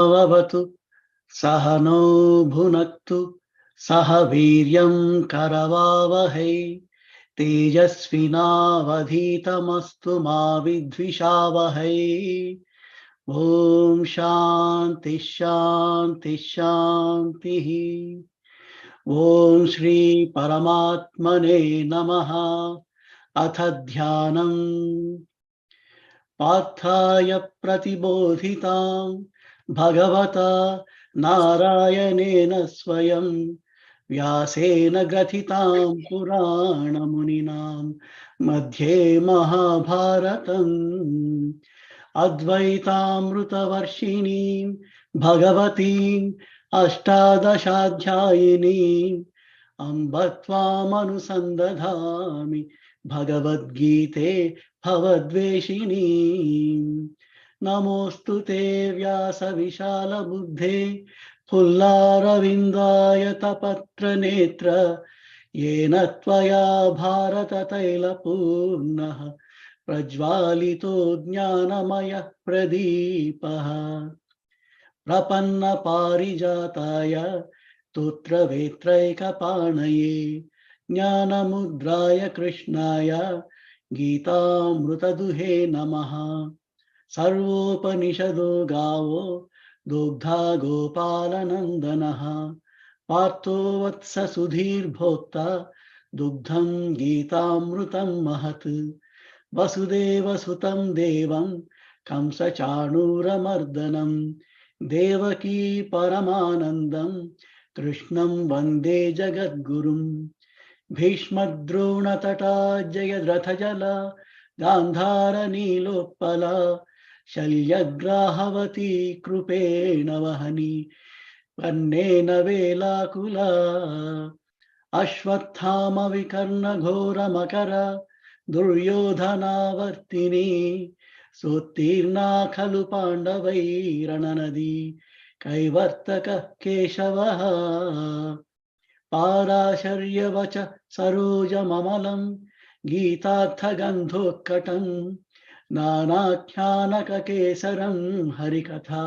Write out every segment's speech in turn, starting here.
भवतु सहनौ भुनक्तु सह वीर्यं करवावहै तेजस्विनावधीतमस्तु मा विद्विषावहै। ॐ शान्ति शान्ति शान्तिः। ॐ श्री परमात्मने नमः। अथ ध्यानम्। पार्थाय प्रतिबोधितां भगवता नारायणेन स्वयं व्यासेन ग्रथितां पुराणमुनिनां मध्ये महाभारतम् अद्वैतामृतवर्षिणीं भगवतीम् अष्टादशाध्यायिनीम् अम्ब त्वामनुसन्दधामि भगवद्गीते भवद्वेषिणी। नमोऽस्तु ते व्यासविशालबुद्धे फुल्लारविन्दायतपत्रनेत्र येन त्वया भारततैलपूर्णः प्रज्वालितो ज्ञानमयः प्रदीपः। प्रपन्नपारिजाताय स्तोत्रवेत्रैकपाणये ज्ञानमुद्राय कृष्णाय गीतामृतदुहे नमः। सर्वोपनिषदो गावो दुग्धा गोपालनन्दनः पार्थो वत्स सुधीर्भोक्ता दुग्धं गीतामृतं महत्। वसुदेवसुतं देवं कंसचाणूरमर्दनं देवकी परमानन्दं कृष्णं वन्दे जगद्गुरुम्। भीष्मद्रोणतटा जयद्रथजला गान्धारनीलोत्पला शल्यग्राहवती कृपेण वहनी वर्णेन वेलाकुला। अश्वत्थामविकर्णघोरमकर दुर्योधनावर्तिनी सोत्तीर्णा खलु पाण्डवैरणनदी कैवर्तकः केशवः। पाराशर्यवच सरोजममलं गीतार्थगन्धोत्कटं नानाख्यानककेसरं हरिकथा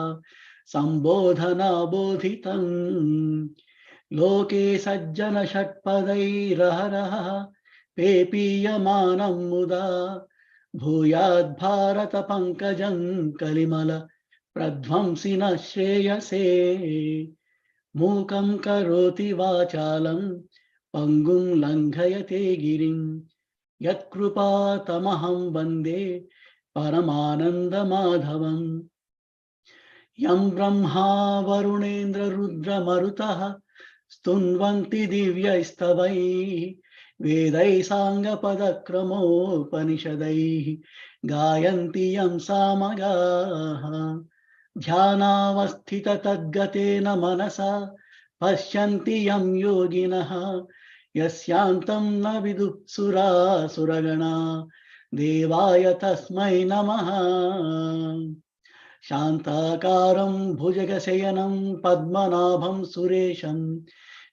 सम्बोधनाबोधितं। लोके सज्जन षट्पदैरहरः पेपीयमानं मुदा भूयाद्भारत पंकजं कलिमल प्रध्वंसिन श्रेयसे। मूकं करोति वाचालं पंगुं लंघयते गिरिं यत्कृपातमहं वन्दे परमानन्दमाधवम्। यं ब्रह्मा वरुणेन्द्र रुद्रमरुतः स्तुन्वन्ति दिव्यैस्तवैः वेदैः साङ्गपदक्रमोपनिषदैः गायन्ति यं सामगाः। ध्यानावस्थिततद्गतेन मनसा पश्यन्ति यं योगिनः यस्यान्तं न विदुः सुरासुरगणा देवाय तस्मै नमः। शान्ताकारं भुजगशयनं पद्मनाभं सुरेशं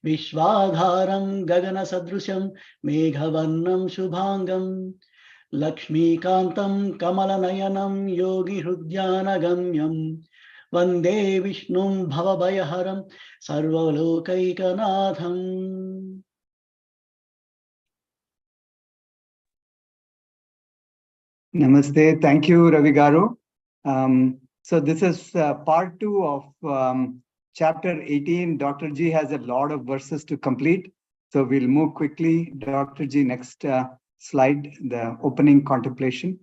विश्वाधारं गगनसदृशं मेघवर्णं शुभांगं लक्ष्मीकान्तं कमलनयनं योगिहृद्यानगम्यं वन्दे विष्णुं भवभयहरं सर्वलोकैकनाथम्। Namaste. Thank you, Ravi Garu. So this is part 2 of chapter 18. Dr. G has a lot of verses to complete. So we'll move quickly. Dr. G, next slide, the opening contemplation.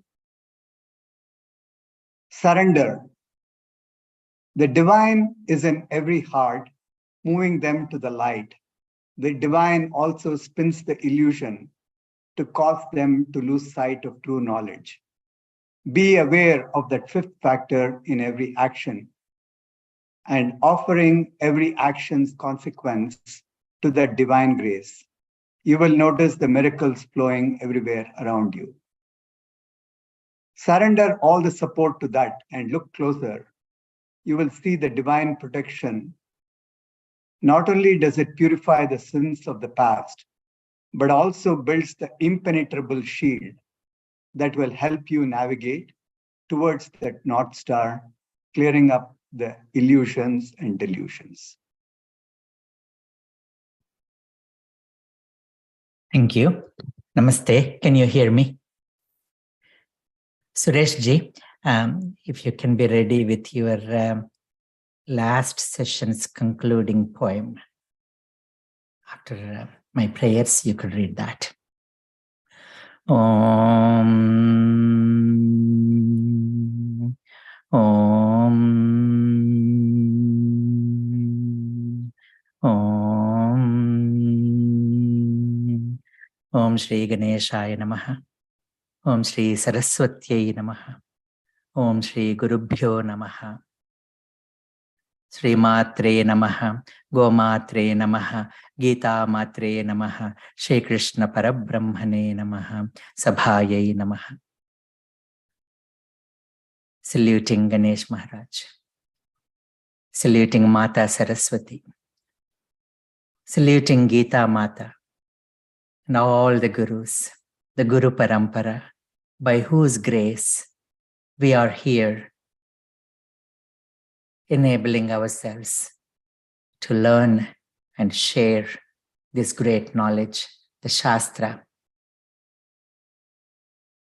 Surrender. The divine is in every heart, moving them to the light. The divine also spins the illusion to cause them to lose sight of true knowledge. Be aware of that fifth factor in every action and offering every action's consequence to that divine grace. You will notice the miracles flowing everywhere around you. Surrender all the support to that and look closer. You will see the divine protection. Not only does it purify the sins of the past, but also builds the impenetrable shield that will help you navigate towards that North Star, clearing up the illusions and delusions. Thank you. Namaste. Can you hear me? Suresh ji, if you can be ready with your last session's concluding poem. After my prayers, you could read that. Om. Om. Om. Om Shri Ganeshaya Namaha. Om Shri Saraswatyai Namaha. Om Shri Gurubhyo Namaha. Sri Matre Namaha. Gomatre Namaha. Gita Matre Namaha. Shri Krishna Parabrahmane Namaha. Sabhayai Namaha. Saluting Ganesh Maharaj. Saluting Mata Saraswati. Saluting Gita Mata. And all the Gurus, the Guru Parampara, by whose grace we are here, enabling ourselves to learn and share this great knowledge, the Shastra,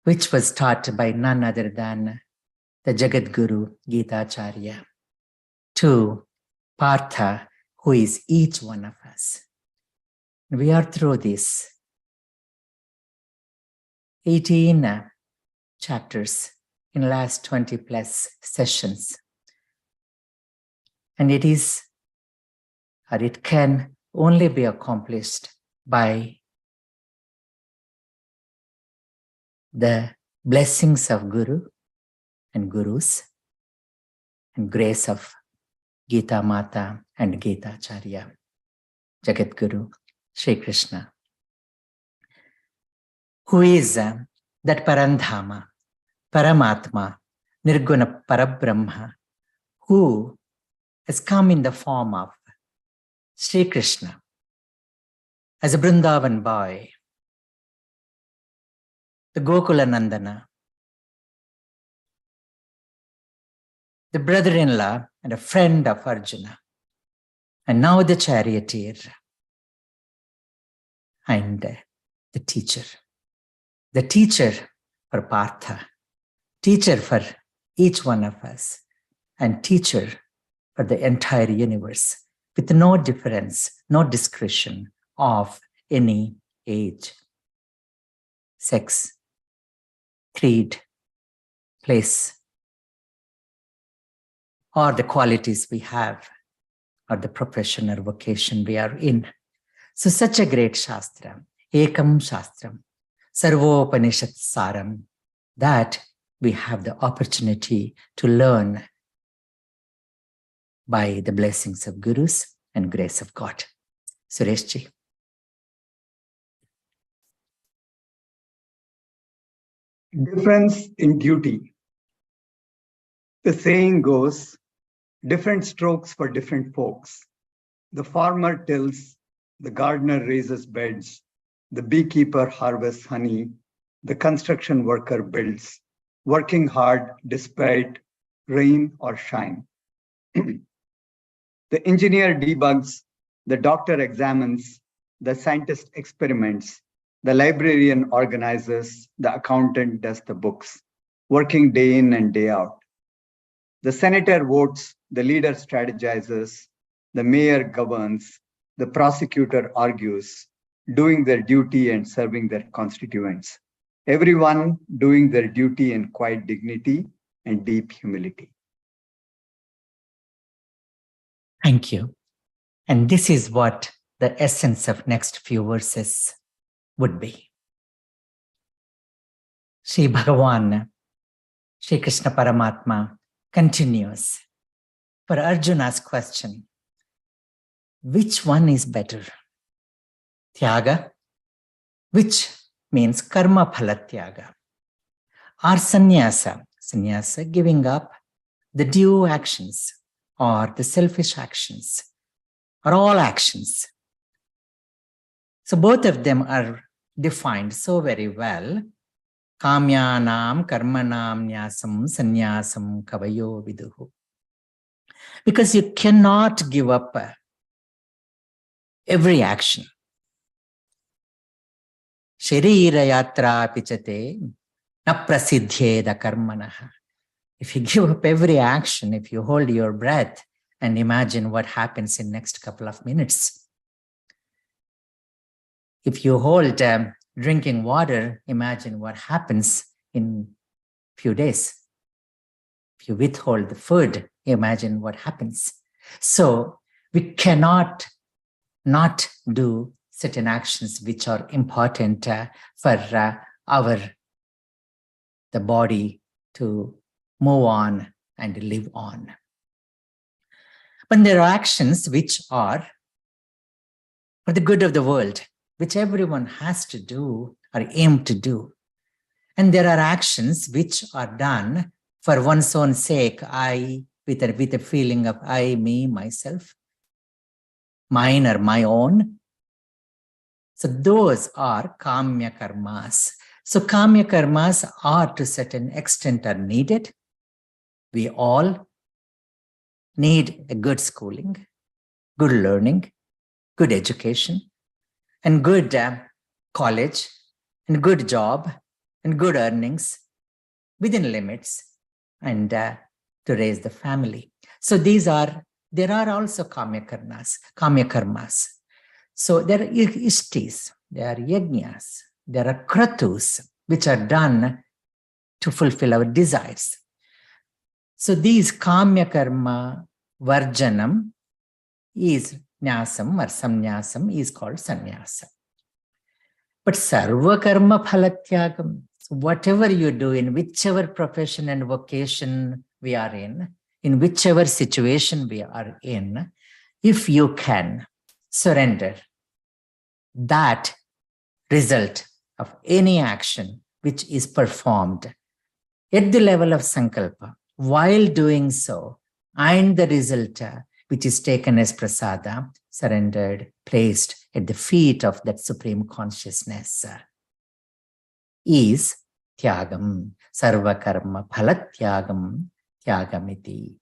which was taught by none other than the Jagat Guru Gitacharya, to Partha, who is each one of us. We are through this 18 chapters in the last 20 plus sessions. And it is, or it can only be accomplished by the blessings of Guru and Gurus and grace of Gita Mata and Gita Acharya, Jagat Guru, Shri Krishna, who is that Parandhama, Paramatma, Nirguna Parabrahma, who has come in the form of Shri Krishna as a Vrindavan boy, the Gokula Nandana, the brother-in-law and a friend of Arjuna, and now the charioteer and the teacher. The teacher for Partha, teacher for each one of us, and teacher for the entire universe, with no difference, no discretion of any age, sex, creed, place, or the qualities we have, or the profession or vocation we are in. So such a great Shastra, Ekam Shastram, Sarvopanishad Saram, that we have the opportunity to learn by the blessings of Gurus and grace of God. Sureshji. Difference in duty. The saying goes, different strokes for different folks. The farmer tills, the gardener raises beds, the beekeeper harvests honey, the construction worker builds, working hard despite rain or shine. The engineer debugs, the doctor examines, the scientist experiments, the librarian organizes, the accountant does the books, working day in and day out. The senator votes, the leader strategizes, the mayor governs, the prosecutor argues, doing their duty and serving their constituents. Everyone doing their duty in quiet dignity and deep humility. Thank you. And this is what the essence of next few verses would be. Shri Bhagavan, Shri Krishna Paramatma continues for Arjuna's question, which one is better? Tyaga, which means karma phala tyaga, or sannyasa, sannyasa giving up the due actions or the selfish actions or all actions. So both of them are defined so very well. Kamyanam karmanam nyasam sannyasam kavayo viduhu. Because you cannot give up every action. Sharira yatra pichate na prasidhyeda karmanaha. If you give up every action, if you hold your breath and imagine what happens in next couple of minutes. If you hold drinking water, imagine what happens in few days. If you withhold the food, imagine what happens. So we cannot not do certain actions which are important for the body to move on and live on. But there are actions which are for the good of the world, which everyone has to do or aim to do. And there are actions which are done for one's own sake, with a feeling of I, me, myself, mine or my own. So those are kamya karmas. So kamya karmas are to a certain extent are needed. We all need a good schooling, good learning, good education, and good college, and good job, and good earnings within limits, and to raise the family. So there are also kamya karmas. So there are ishtis, there are yajnas, there are kratus, which are done to fulfill our desires. So these kamya karma varjanam is nyasam or samnyasam is called sannyasa. But sarva karma phalatyagam, so whatever you do in whichever profession and vocation we are in whichever situation we are in, if you can surrender that result of any action which is performed at the level of sankalpa, while doing so, and the result which is taken as prasada, surrendered, placed at the feet of that supreme consciousness, is tyagam, sarva karma phalatyagam, tyagamiti.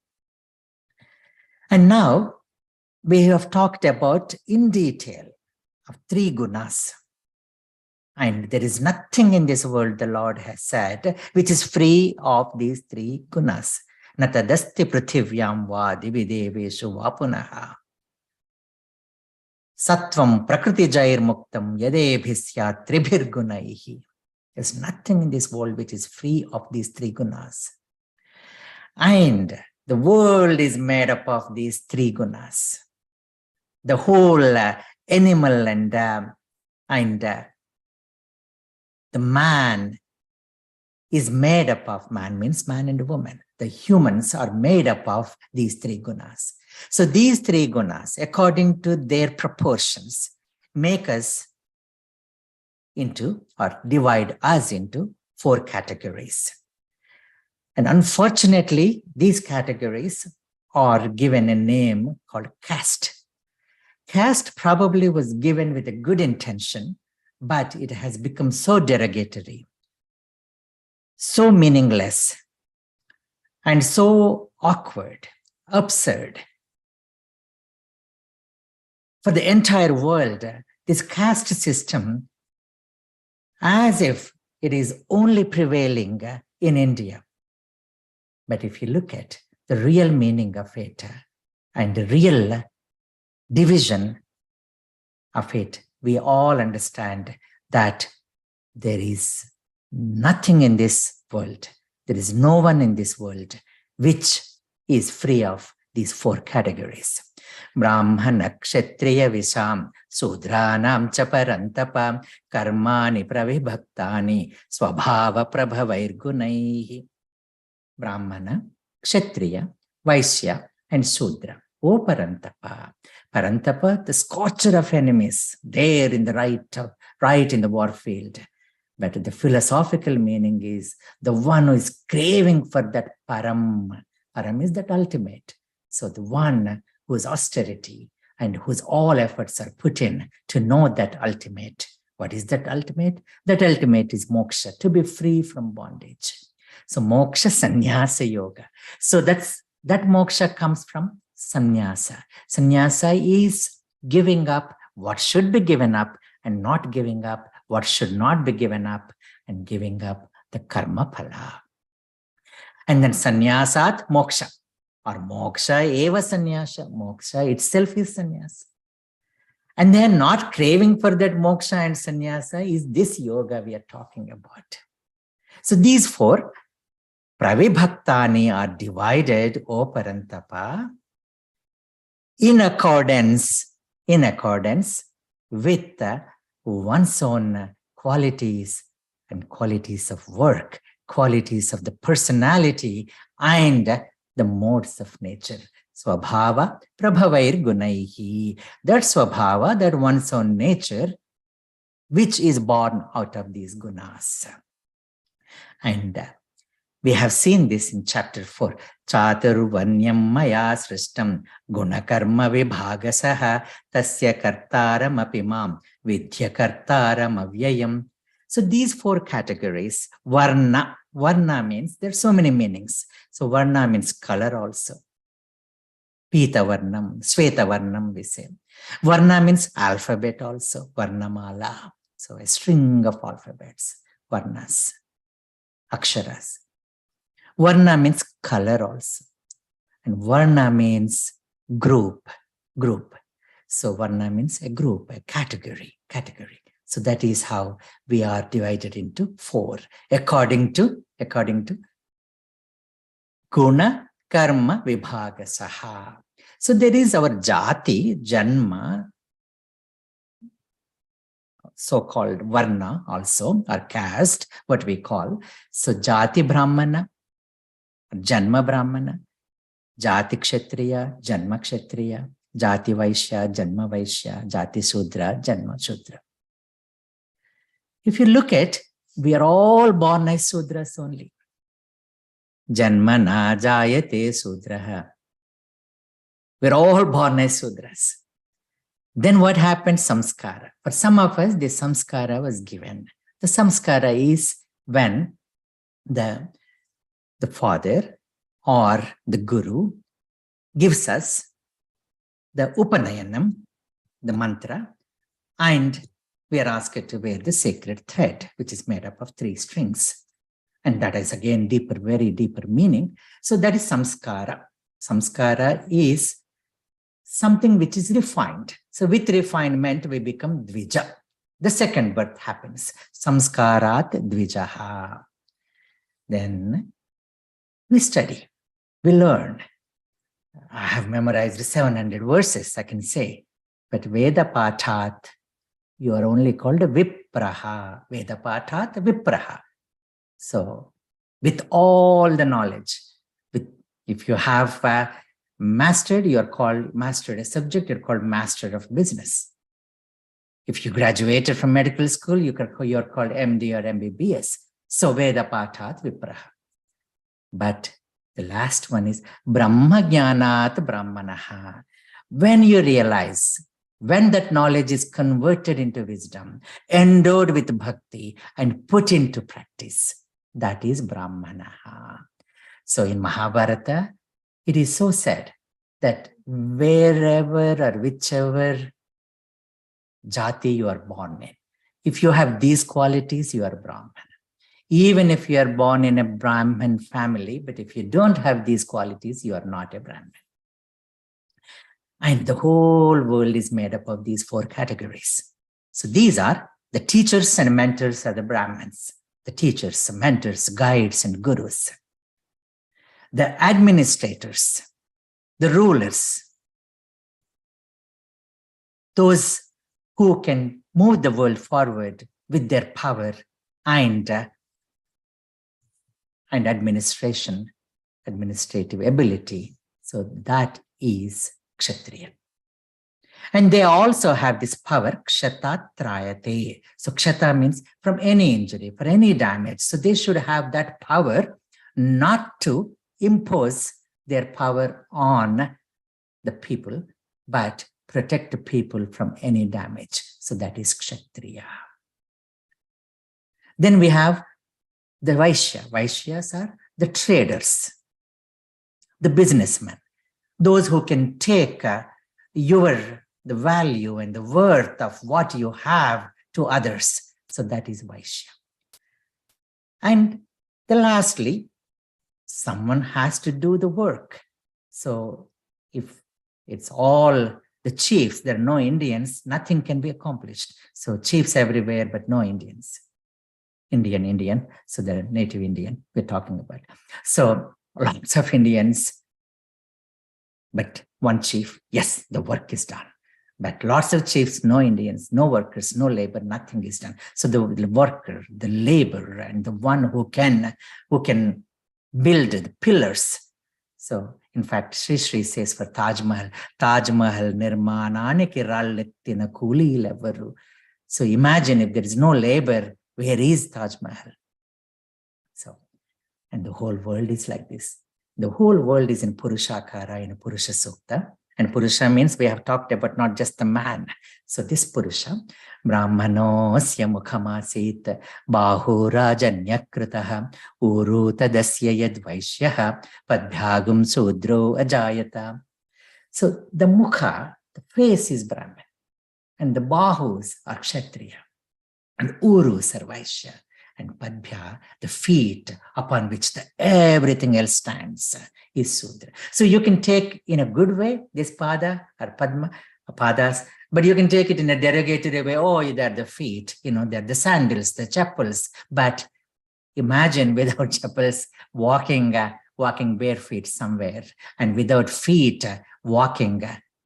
And now we have talked about in detail of 3 gunas. And there is nothing in this world, the Lord has said, which is free of these 3 gunas. Natadasti prithivyam va divideveshu vapunaha. Sattvam prakriti jair muktam yadebhisya tribhir gunaihi. There's nothing in this world which is free of these 3 gunas. And the world is made up of these 3 gunas. The whole animal and the man is made up of, man means man and woman. The humans are made up of these 3 gunas. So these 3 gunas, according to their proportions, make us into or divide us into 4 categories. And unfortunately, these categories are given a name called caste. Caste probably was given with a good intention, but it has become so derogatory, so meaningless, and so awkward, absurd. For the entire world, this caste system, as if it is only prevailing in India. But if you look at the real meaning of it and the real division of it, we all understand that there is nothing in this world, there is no one in this world which is free of these 4 categories. Brahmana, Kshatriya, Visham, Sudranam, Chaparantapa, Karmani, Pravibhaktani, Swabhava, Prabhavair Gunaihi. Brahmana, Kshatriya, Vaishya, and Sudra. O Parantapa. Parantapa, the scorcher of enemies, there in the right in the war field. But the philosophical meaning is the one who is craving for that param. Param is that ultimate. So the one whose austerity and whose all efforts are put in to know that ultimate. What is that ultimate? That ultimate is moksha, to be free from bondage. So moksha sannyasa yoga. So that's That moksha comes from sannyasa. Sannyasa is giving up what should be given up and not giving up what should not be given up and giving up the karma phala. And then sannyasat moksha, or moksha eva sannyasa. Moksha itself is sannyasa. And they are not craving for that moksha and sannyasa is this yoga we are talking about. So these four pravibhaktani are divided, O Parantapa, in accordance with one's own qualities and qualities of work, qualities of the personality and the modes of nature. Swabhava prabhavair gunaihi. That swabhava, that one's own nature, which is born out of these gunas. And we have seen this in chapter 4. Chaturvanyam maya srishtam gunakarma vibhagasaha tasya kartaram apimam vidya kartaram avyayam. So these four categories, varna. Varna means there's so many meanings. So varna means color also. Pita varnam, Sveta varnam we say. Varna means alphabet also, varnamala. So a string of alphabets, varnas, aksharas. Varna means color also. And varna means group. So varna means a group, a category. So that is how we are divided into four, according to guna, karma, vibhagasaha. So there is our jati, janma, so-called varna also, or caste, what we call. So jati brahmana, janma brahmana, jati kshatriya, janma kshatriya, jati vaishya, janma vaishya, jati sudra, janma sudra. If you look at, we are all born as sudras only. Janmana jayate sudraha. We're all born as sudras. Then what happened? Samskara. For some of us, the samskara was given. The samskara is when the father or the guru gives us the upanayanam, the mantra, and we are asked to wear the sacred thread, which is made up of 3 strings. And that is again deeper, very deeper meaning. So that is samskara. Samskara is something which is refined. So with refinement, we become dvija. The second birth happens. Samskarat dvijaha. Then we study, we learn. I have memorized 700 verses, I can say. But Veda Pathat, you are only called a Vipraha. Veda Pathat, Vipraha. So, with all the knowledge, if you have mastered, you are called mastered a subject, you're called master of business. If you graduated from medical school, you're called MD or MBBS. So, Veda Pathat, Vipraha. But the last one is Brahma Jnanat Brahmanaha. When you realize, when that knowledge is converted into wisdom, endowed with bhakti and put into practice, that is Brahmanaha. So in Mahabharata, it is so said that wherever or whichever jati you are born in, if you have these qualities, you are Brahman. Even if you are born in a Brahmin family, but if you don't have these qualities, you are not a Brahmin. And the whole world is made up of these 4 categories. So these are the teachers and mentors are the Brahmins. The teachers, mentors, guides, and gurus. The administrators, the rulers, those who can move the world forward with their power and administrative ability. So that is Kshatriya. And they also have this power, Kshatat Trayate. So Kshata means from any injury, for any damage. So they should have that power not to impose their power on the people, but protect the people from any damage. So that is Kshatriya. Then we have the Vaishya. Vaishyas are the traders. the businessman, those who can take the value and the worth of what you have to others. So that is Vaishya. And lastly, someone has to do the work. So if it's all the chiefs, there are no Indians, nothing can be accomplished. So chiefs everywhere, but no Indians. Indian. So they're native Indian we're talking about. So lots of Indians, but one chief, yes, the work is done. But lots of chiefs, no Indians, no workers, no labor, nothing is done. So the worker, the laborer, and the one who can build the pillars. So in fact, Sri says for Taj Mahal nirmananiki rallettina koolilevaru. So imagine if there is no labor, where is Taj Mahal? So, and the whole world is like this. The whole world is in Purushakara, in Purusha Sukta. And Purusha means we have talked about not just the man. So this Purusha, Brahmanosya mukhamasit bahu rajanyakritaha uru tadasya yad vaishyaha padbhyagum sudro ajayata. So the mukha, the face is Brahman, and the bahus are Kshatriya, and urus are Vaishya, and padbhya, the feet upon which everything else stands, is Sudra. So you can take in a good way this pada or padma, padas, but you can take it in a derogatory way. Oh, they're the feet, they're the sandals, the chappals. But imagine without chappals walking bare feet somewhere, and without feet walking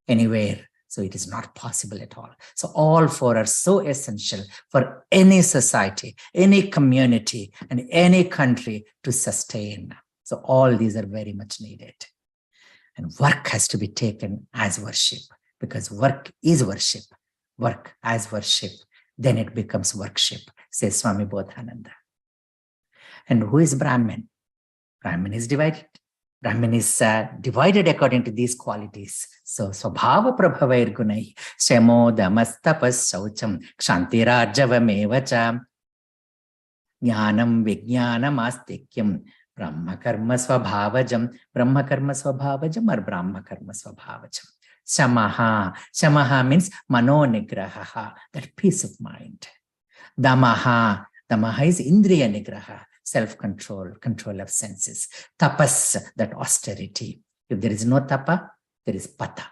anywhere. So it is not possible at all. So all four are so essential for any society, any community, and any country to sustain. So all these are very much needed. And work has to be taken as worship, because work is worship. Work as worship, then it becomes workship, says Swami Bodhananda. And who is Brahman? Brahman is divided. Brahman is divided according to these qualities. So, Swabhava Prabhavair Gunai, Shemo Damastapas Saucham, Kshantirajavamevacha, Jnanam Vijnanam Astikyam, Brahma Karma Swabhavajam, Brahma Karma Swabhavajam or Brahma Karma Swabhavajam. Shamaha. Shamaha means Mano Nigraha, that peace of mind. Damaha. Damaha is Indriya Nigraha, self-control, control of senses. Tapas, that austerity. If there is no tapa, there is pata.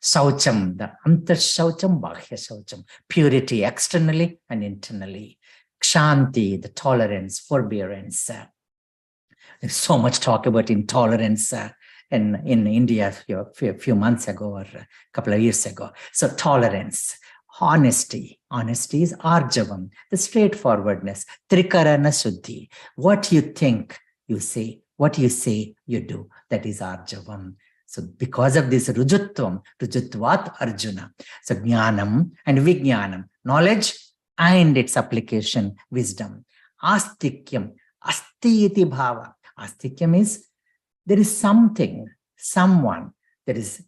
Saucham, the antar shaucham, bahya shaucham, purity externally and internally. Kshanti, the tolerance, forbearance. There's so much talk about intolerance in India a few months ago or a couple of years ago. So tolerance. Honesty. Honesty is arjavam, the straightforwardness. Trikarana suddhi. What you think, you say. What you say, you do. That is arjavam. So because of this rujutvam, rujutvat Arjuna. So jnanam and vijnanam, knowledge and its application, wisdom. Astikyam, asti iti bhava. Astikyam is there is something, someone, there is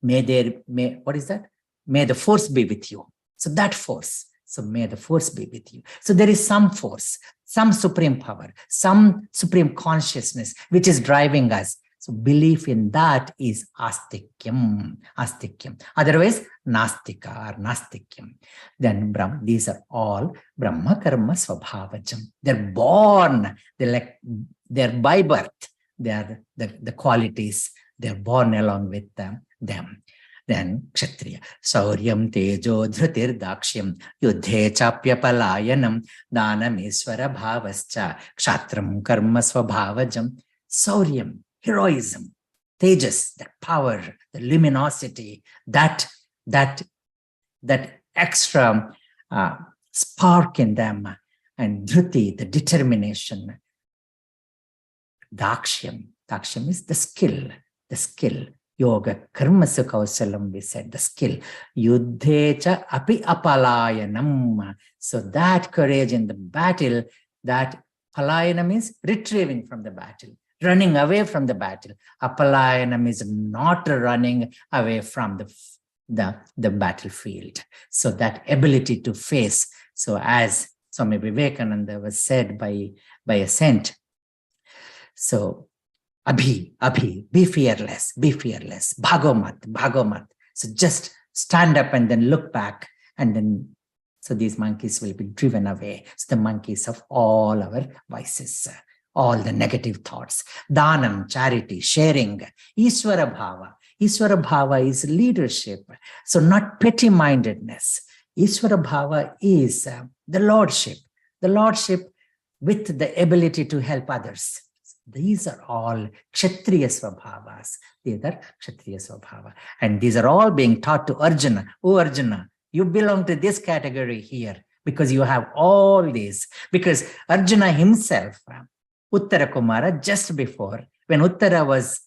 what is that? May the force be with you. So that force. So may the force be with you. So there is some force, some supreme power, some supreme consciousness which is driving us. So belief in that is astikyam. Astikyam. Otherwise, nastika or nastikyam. Then these are all Brahma Karma Swabhavajam. They're born. They're by birth. They are the qualities. They're born along with them. Then Kshatriya. Sauryam tejo dhrutir dakshyam yudhe chapya palayanam danam iswara bhavascha kshatram karma swabhavajam. Sauryam, heroism, tejas, that power, the luminosity, that extra spark in them, and dhruti, the determination. Dakshyam. Dakshyam is the skill. Yoga, karma kausalam, we said, the skill. Yuddhecha api apalayanam. So that courage in the battle, that palayanam is retrieving from the battle, running away from the battle. Apalayanam is not running away from the battlefield. So that ability to face. So as Swami Vivekananda was said by a saint, so Abhi, be fearless, bhagomat. So just stand up and then look back, and then, so these monkeys will be driven away. So the monkeys of all our vices, all the negative thoughts. Dhanam, charity, sharing, Ishvara Bhava. Ishvara Bhava is leadership. So not petty-mindedness. Ishvara Bhava is the lordship with the ability to help others. These are all Kshatriya Svabhavas. These are Kshatriya Svabhava. And these are all being taught to Arjuna. Oh, Arjuna, you belong to this category here because you have all these. Because Arjuna himself, Uttara Kumara, just before, when Uttara was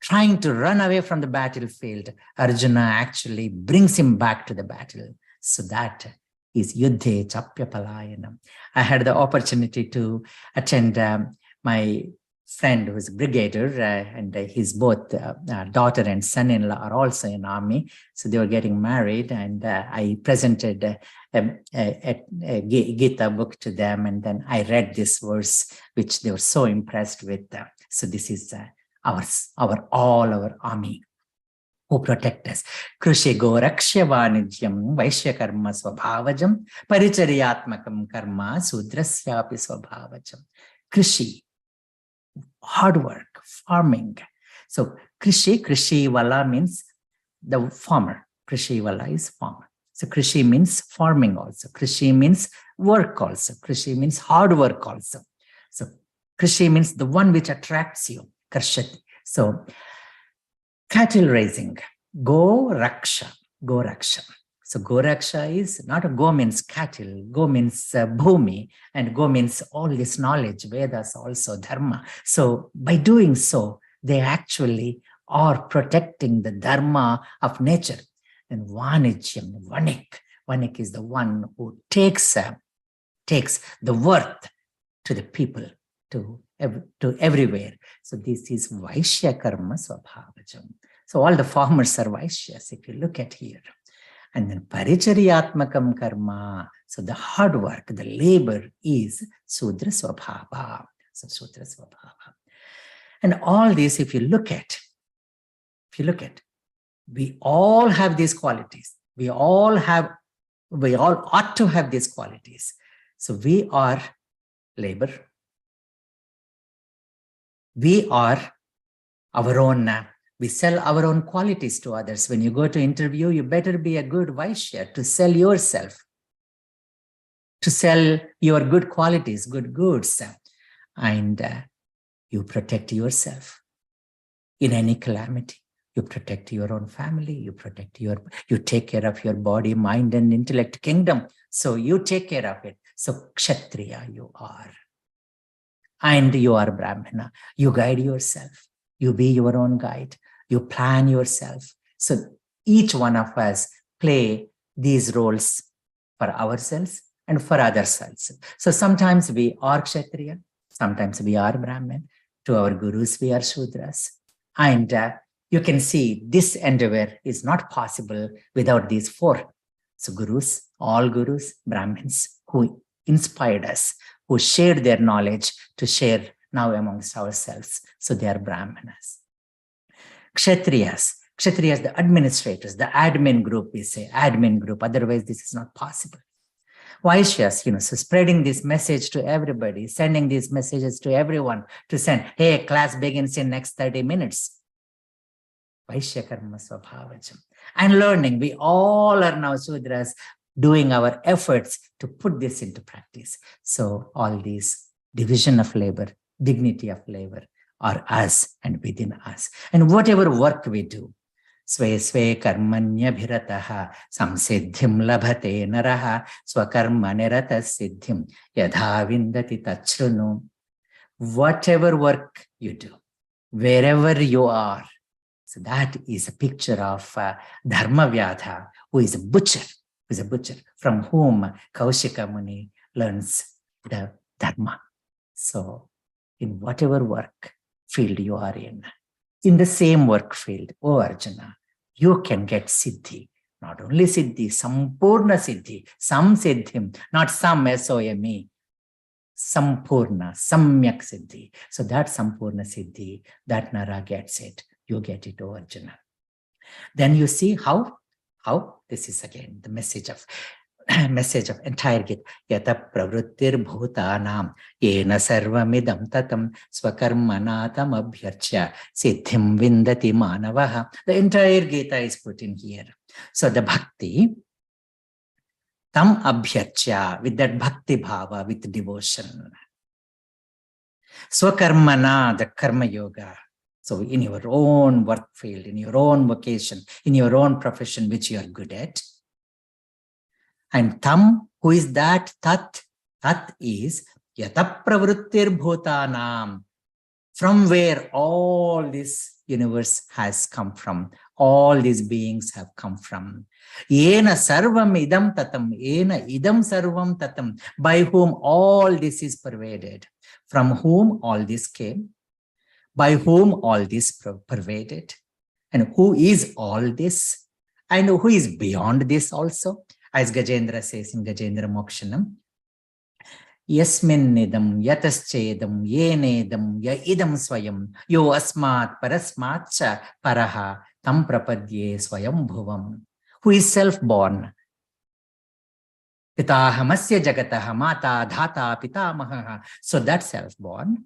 trying to run away from the battlefield, Arjuna actually brings him back to the battle. So that is Yuddhe Chapya Palayanam. I had the opportunity to attend my friend who is a brigadier, and his both daughter and son-in-law are also in army. So they were getting married, and I presented a Gita book to them, and then I read this verse, which they were so impressed with. So this is our army who protect us. Krishi Gorakshya Vanijyam Vaishya Karma Swabhavajam Paricharyatmakam Karma Sudrasyapi Swabhavajam. Krishi, hard work, farming. So Krishi Vala means the farmer. Krishi Vala is farmer. So Krishi means farming also. Krishi means work also. Krishi means hard work also. So Krishi means the one which attracts you. Karshati. So cattle raising, Go Raksha. So Go Raksha is not a Go means cattle, Go means Bhumi, and Go means all this knowledge, Vedas also, Dharma. So by doing so, they actually are protecting the Dharma of nature. And Vanijyam, Vanik is the one who takes the worth to the people, to everywhere. So this is Vaishya Karma Swabhavajam. So all the farmers are Vaishyas, if you look at here. And then Paricharyatmakam Karma. So the hard work, the labor is Sudra Swabhava. So Sudra Swabhava. And all this, if you look at, we all have these qualities. We all ought to have these qualities. So we are labor. We are our own, we sell our own qualities to others. When you go to interview, you better be a good Vaishya to sell yourself, to sell your good qualities, good goods. And you protect yourself in any calamity. You protect your own family, you take care of your body, mind, and intellect kingdom. So you take care of it. So Kshatriya you are. And you are Brahmana. You guide yourself. You be your own guide. You plan yourself. So each one of us play these roles for ourselves and for others also. So sometimes we are Kshatriya, sometimes we are Brahmin. To our gurus, we are Shudras. And you can see this endeavor is not possible without these four. So gurus, all gurus, Brahmins who inspired us, who shared their knowledge to share now amongst ourselves. So they are Brahmanas. Kshatriyas, the administrators, the admin group, we say, admin group. Otherwise, this is not possible. Vaishyas, so spreading this message to everybody, sending these messages to everyone to send, hey, class begins in next 30 minutes. Vaishya Karma Swabhavajam. And learning, we all are now Sudras, doing our efforts to put this into practice. So all these division of labor, dignity of labor are us and within us. And whatever work we do, Sve karmanya bhirataha samsiddhim labhate naraha swakarma nirata siddhim yadha vindati tachrunu. Whatever work you do, wherever you are, so that is a picture of Dharmavyadha, who is a butcher, from whom Kaushika Muni learns the Dharma. So in whatever work field you are in the same work field, O Arjuna, you can get Siddhi. Not only Siddhi, Sampurna Siddhi, some Siddhim, not some SOME. Sampurna, Samyak Siddhi. So that Sampurna Siddhi, that Nara gets it. You get it, O Arjuna. Then you see how this is again the message of entire Gita. Yata pravrittir bhutanam yena sarvamidam tatam swakarmanatam abhyarchya siddhim vindati manavaha. The entire Gita is put in here. So the bhakti, tam abhyarchya, with that bhakti bhava, with devotion. Swakarmana, the karma yoga. So in your own work field, in your own vocation, in your own profession, which you are good at. And tam, who is that? Tat is yata pravrittir bhutanam, from where all this universe has come from, all these beings have come from. Yena sarvam idam tatam, yena idam sarvam tatam, by whom all this is pervaded, from whom all this came, by whom all this pervaded, and who is all this, and who is beyond this also. As Gajendra says in Gajendra Mokshanam, Yasmin nidam yataschedam yenedam ya idam swayam yo asmat parasmatcha paraha tam prapadye swayam bhuvam. Who is self-born? Pitahamasya jagataha mata dhata pitamaha. So that self-born.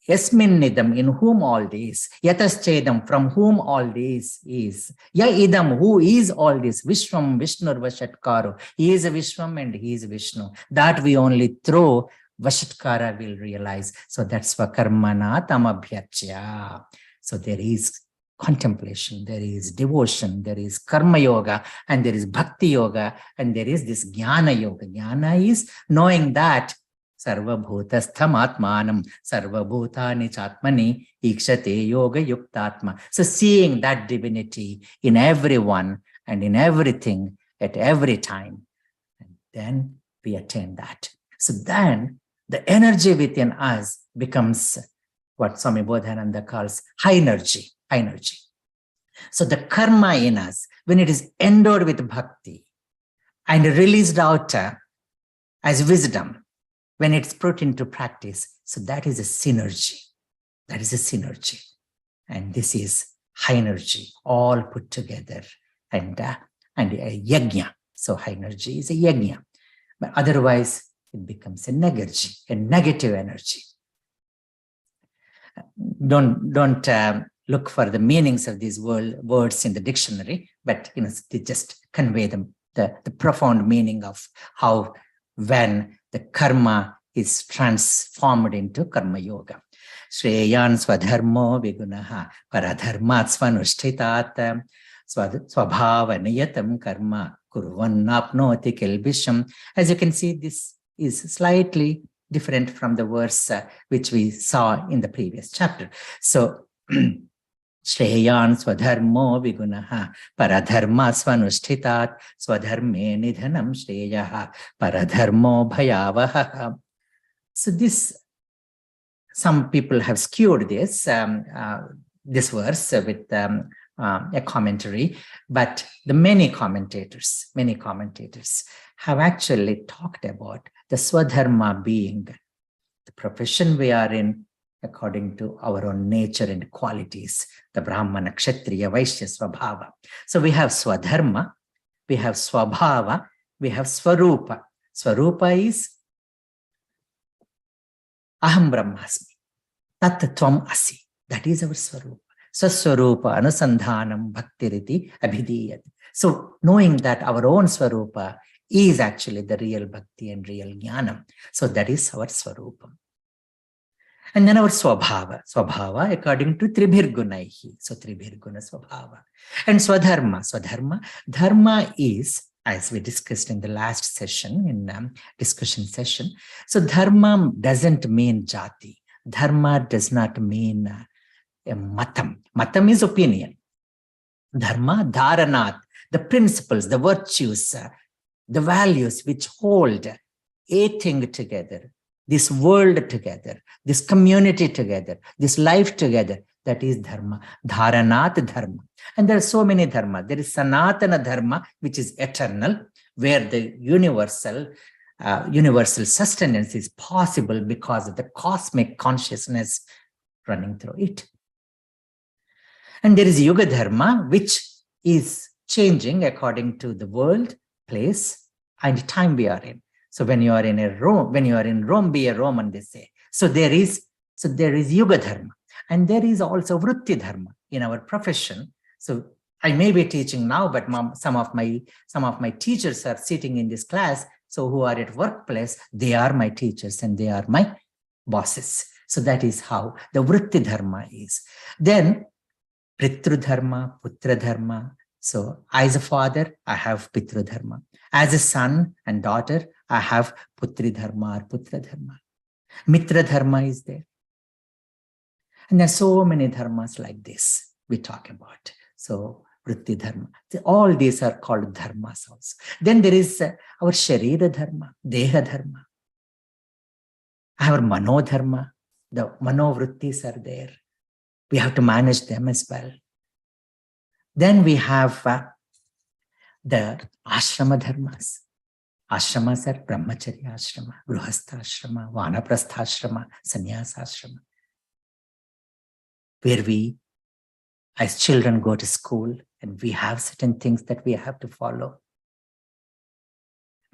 Yasmin nidam, in whom all this, yataschedam, from whom all this is, ya idam, who is all this, Vishwam Vishnur Vashatkaro, he is a Vishwam and he is Vishnu. That we only through Vashatkara will realize. So that's Swakarmana tamabhyachya. So there is contemplation, there is devotion, there is karma yoga, and there is bhakti yoga, and there is this jnana yoga. Jnana is knowing that Sarvabhutastham Atmanam Sarvabhutani Chatmani Ikshate Yoga Yuktatma. So seeing that divinity in everyone and in everything at every time. And then we attain that. So then the energy within us becomes what Swami Bodhananda calls high energy. High energy. So the karma in us, when it is endowed with bhakti and released out as wisdom, when it's put into practice, so that is a synergy. That is a synergy. And this is high energy, all put together. And a yajna. So high energy is a yajna. But otherwise, it becomes a negative energy. Don't look for the meanings of these words in the dictionary, but they just convey the profound meaning of how, when the karma is transformed into karma yoga. Shreyan swadharmo vigunaha paradharmat svanushthitat swabhava niyatam karma kurvannapnoti kelbisham. As you can see, this is slightly different from the verse which we saw in the previous chapter. So, Shreyan swadharmo vigunaha paradharma svanushthitat swadharme nidhanam shreyaha paradharmo bhayavaha. So this, some people have skewed this verse with a commentary, but the many commentators have actually talked about the swadharma being the profession we are in, according to our own nature and qualities, the Brahmana, Kshatriya, Vaishya, Swabhava. So we have Swadharma, we have Swabhava, we have Swarupa. Swarupa is Aham Brahmasmi, Tat Tvam Asi. That is our Swarupa. Swaswarupa Anusandhanam Bhaktiriti Abhidiyat. So knowing that our own Swarupa is actually the real Bhakti and real Jnanam. So that is our Swarupa. And then our Swabhava according to Tribhir Gunaihi. So Tribhir Guna Swabhava. And Swadharma. Dharma is, as we discussed in the last session, in discussion session. So dharma doesn't mean jati. Dharma does not mean a matam. Matam is opinion. Dharma, dharanat, the principles, the virtues, the values which hold a thing together, this world together, this community together, this life together. That is dharma. Dharanat dharma. And there are so many dharma. There is sanatana dharma, which is eternal, where the universal universal sustenance is possible because of the cosmic consciousness running through it. And there is Yuga Dharma, which is changing according to the world, place, and time we are in. So when you are in Rome, be a Roman, they say. So there is Yuga Dharma. And there is also Vritti Dharma in our profession. So I may be teaching now, but some of my teachers are sitting in this class. So who are at workplace, they are my teachers and they are my bosses. So that is how the Vritti Dharma is. Then Pitru Dharma, Putra Dharma. So as a father, I have Pitru Dharma. As a son and daughter, I have Putri Dharma or Putra Dharma. Mitra Dharma is there. And there are so many dharmas like this we talk about. So Vritti Dharma. All these are called dharmas also. Then there is our Sharira Dharma, Deha Dharma. Our Mano Dharma. The Mano Vrittis are there. We have to manage them as well. Then we have the Ashrama Dharmas. Ashramas are Brahmacharya Ashrama, Grihastha Ashrama, Vanaprastha Ashrama, Sannyasa Ashrama. Where we, as children, go to school and we have certain things that we have to follow.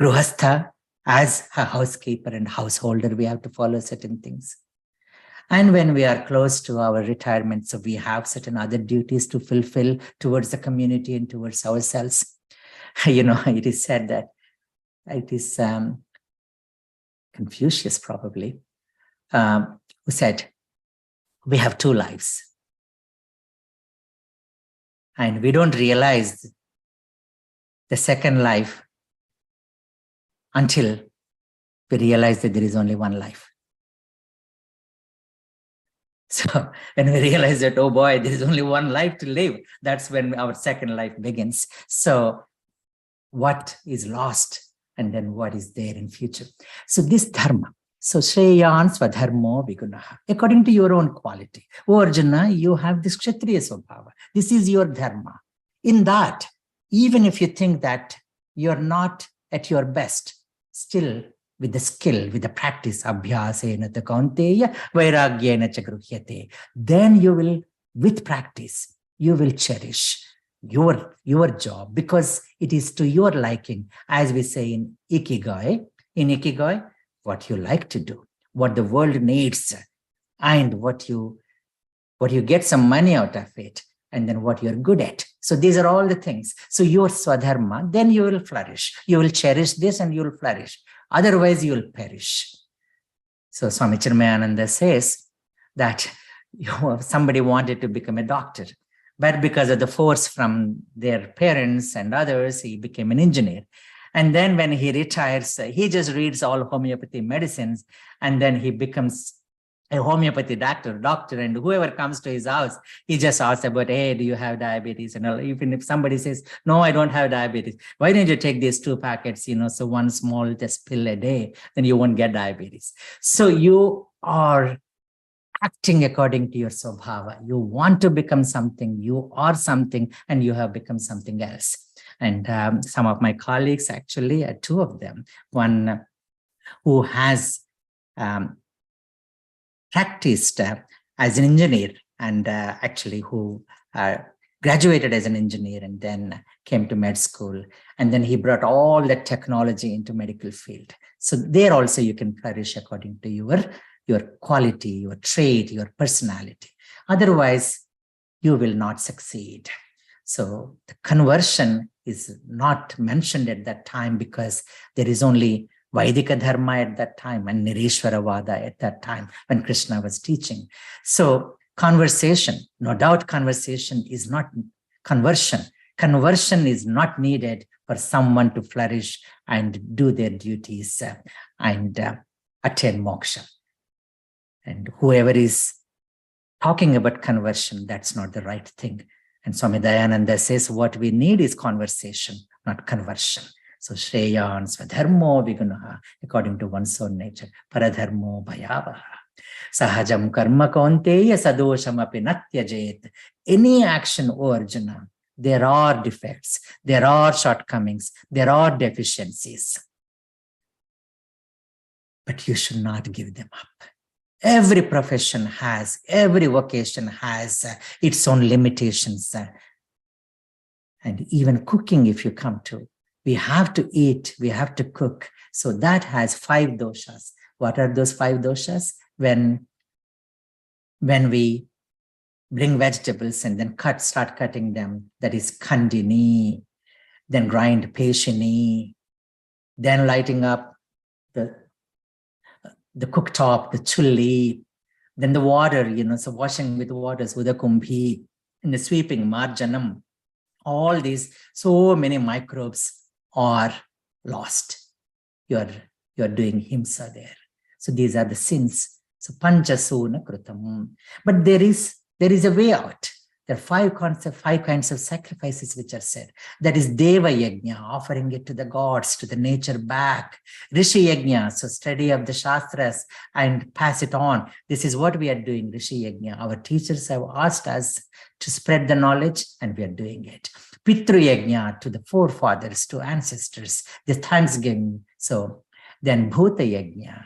Grihastha, as a housekeeper and householder, we have to follow certain things. And when we are close to our retirement, so we have certain other duties to fulfill towards the community and towards ourselves. It is said that it is Confucius probably, who said, we have two lives. And we don't realize the second life until we realize that there is only one life. So when we realize that, oh boy, there is only one life to live, that's when our second life begins. So what is lost and then what is there in future? So this dharma. So Shreyan Swadharmo Vigunaha. According to your own quality. Oh Arjuna, you have this Kshatriya Svabhava. This is your dharma. In that, even if you think that you're not at your best, still with the skill, with the practice, abhyasena ta kaunteya, vairagyena cha gruhyate, then you will, with practice, you will cherish your job because it is to your liking, as we say in Ikigai. In Ikigai, what you like to do, what the world needs, and what you get some money out of it, and then what you're good at. So these are all the things. So your Swadharma, then you will flourish. You will cherish this and you will flourish. Otherwise, you will perish. So Swami Chinmayananda says that somebody wanted to become a doctor, but because of the force from their parents and others, he became an engineer. And then when he retires, he just reads all homeopathy medicines, and then he becomes a homeopathy doctor, and whoever comes to his house, he just asks about, hey, do you have diabetes? And even if somebody says, no, I don't have diabetes, why don't you take these 2 packets, so one small just pill a day, then you won't get diabetes. So you are acting according to your Svabhava. You want to become something, you are something, and you have become something else. And some of my colleagues, actually, 2 of them, one who has practiced as an engineer and actually who graduated as an engineer and then came to med school. And then he brought all the technology into medical field. So there also you can flourish according to your quality, your trait, your personality. Otherwise, you will not succeed. So the conversion is not mentioned at that time because there is only Vaidika Dharma at that time and Nirishwaravada at that time when Krishna was teaching. So conversation, no doubt conversation is not conversion. Conversion is not needed for someone to flourish and do their duties and attain moksha. And whoever is talking about conversion, that's not the right thing. And Swami Dayananda says what we need is conversation, not conversion. So Shreyan Swadharmo Vigunaha, according to one's own nature. Paradharmo Bhayavaha. Sahajam karma kaunteya sadosham api natyajet. Any action, O Arjuna, there are defects, there are shortcomings, there are deficiencies. but you should not give them up. Every profession has, every vocation has its own limitations. And even cooking, if you come to, we have to eat, we have to cook. So that has 5 doshas. What are those 5 doshas? When we bring vegetables and then start cutting them, that is khandini, then grind peshini, then lighting up the cooktop, the chulli, then the water, so washing with waters, udakumbhi, and the sweeping, marjanam, all these, so many microbes are lost. You're doing himsa there. So these are the sins. So panchasuna krutam. But there is a way out. There are 5 kinds of sacrifices which are said. That is Deva Yajna, offering it to the gods, to the nature back. Rishi Yajna, so study of the Shastras and pass it on. This is what we are doing, Rishi Yajna. Our teachers have asked us to spread the knowledge and we are doing it. Pitru Yajna, to the forefathers, to ancestors, the thanksgiving. So then Bhuta Yajna,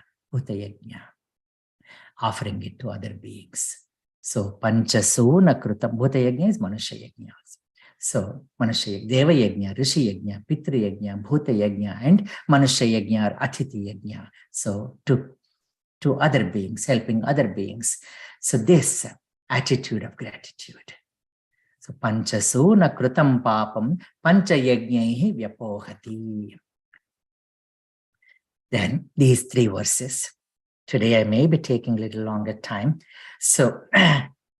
offering it to other beings. So Panchasuna Krutam, Bhuta Yajna is Manusha Yajna. So Manusha Yajna, Deva Yajna, Rishi Yajna, Pitru Yajna, Bhuta Yajna, and Manusha Yajna or Atiti Yajna. So to other beings, helping other beings. So this attitude of gratitude. So Panchasuna Krutam Papam Pancha Yajnaihi Vyapohati. Then these 3 verses. Today I may be taking a little longer time. So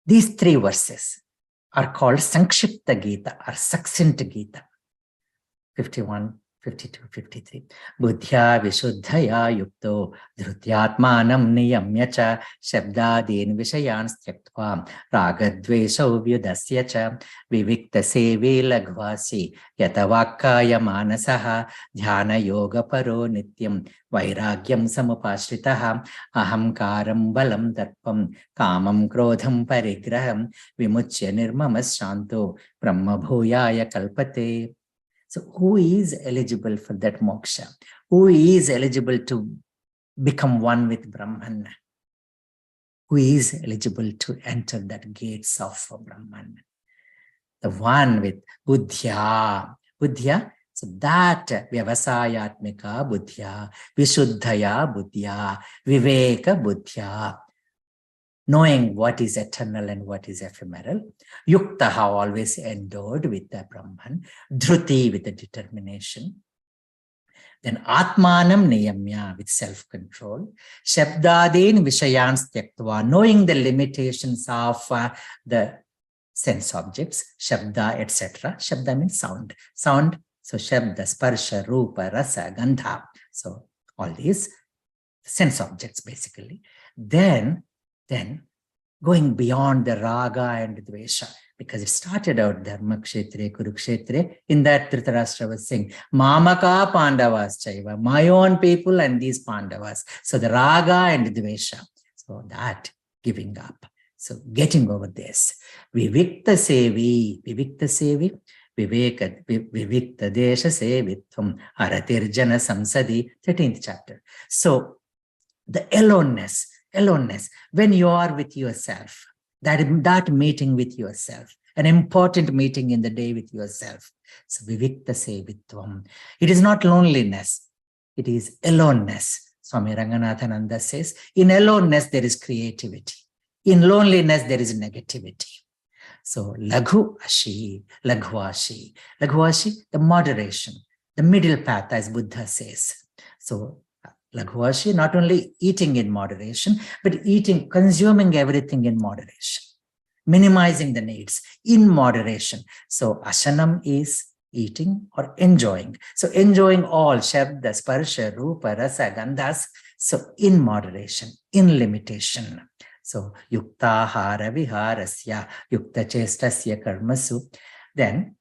these 3 verses are called Sankshipta Gita or Succinct Gita. 51, 52, 53. Buddhya Vishuddhaya Yukto Dhrutyatmanam Niyamya Shabdadin Vishayan Styaktva Ragadvesho Vyudasya Cha Vivikta Sevi Lagvasi Yatavakaya Manasaha Dhyana Yoga Paro Nityam Vairagyam Samupashritaha Ahamkaram Balam Darpam Kamam Krodham Parigraham Vimuchya Nirmamas Shanto Brahma Bhuyaya Kalpate. So who is eligible for that moksha? Who is eligible to become one with Brahman? Who is eligible to enter that gates of Brahman? The one with Buddhya. Buddhya, so that Vyavasayatmika Buddhya, Vishuddhaya Buddhya, Viveka Buddhya. Knowing what is eternal and what is ephemeral. Yuktaha, always endowed with the Brahman. Dhruti, with the determination. Then Atmanam Niyamya, with self-control. Shabdadin Vishayan Styaktva, knowing the limitations of the sense objects, Shabda, etc. Shabda means sound. Sound, so Shabda, Sparsha, Rupa, Rasa, Gandha. So all these sense objects basically. Then going beyond the raga and dvesha, because it started out Dharma Kshetre, Kurukshetre. In that Dhritarashtra was saying, Mamaka Pandavas Chaiva, my own people and these Pandavas. So the raga and dvesha. So that giving up. So getting over this. Vivikta Sevi, Vivikta Desha Sevitvam, Aratirjana Samsadi, 13th chapter. So the aloneness, when you are with yourself, that meeting with yourself, an important meeting in the day with yourself. So Vivikta Sevitvam. It is not loneliness, it is aloneness. Swami Ranganathananda says, in aloneness there is creativity. In loneliness there is negativity. So Laghuvashi, the moderation, the middle path, as Buddha says. So Laghuvashi, not only eating in moderation, but consuming everything in moderation, minimizing the needs in moderation. So Ashanam is eating or enjoying. So enjoying all Shabda, Sparsha, Rupa, Rasa, Gandhas. So in moderation, in limitation. So Yukta Hara Viharasya, Yukta Chestasya Karmasu. Then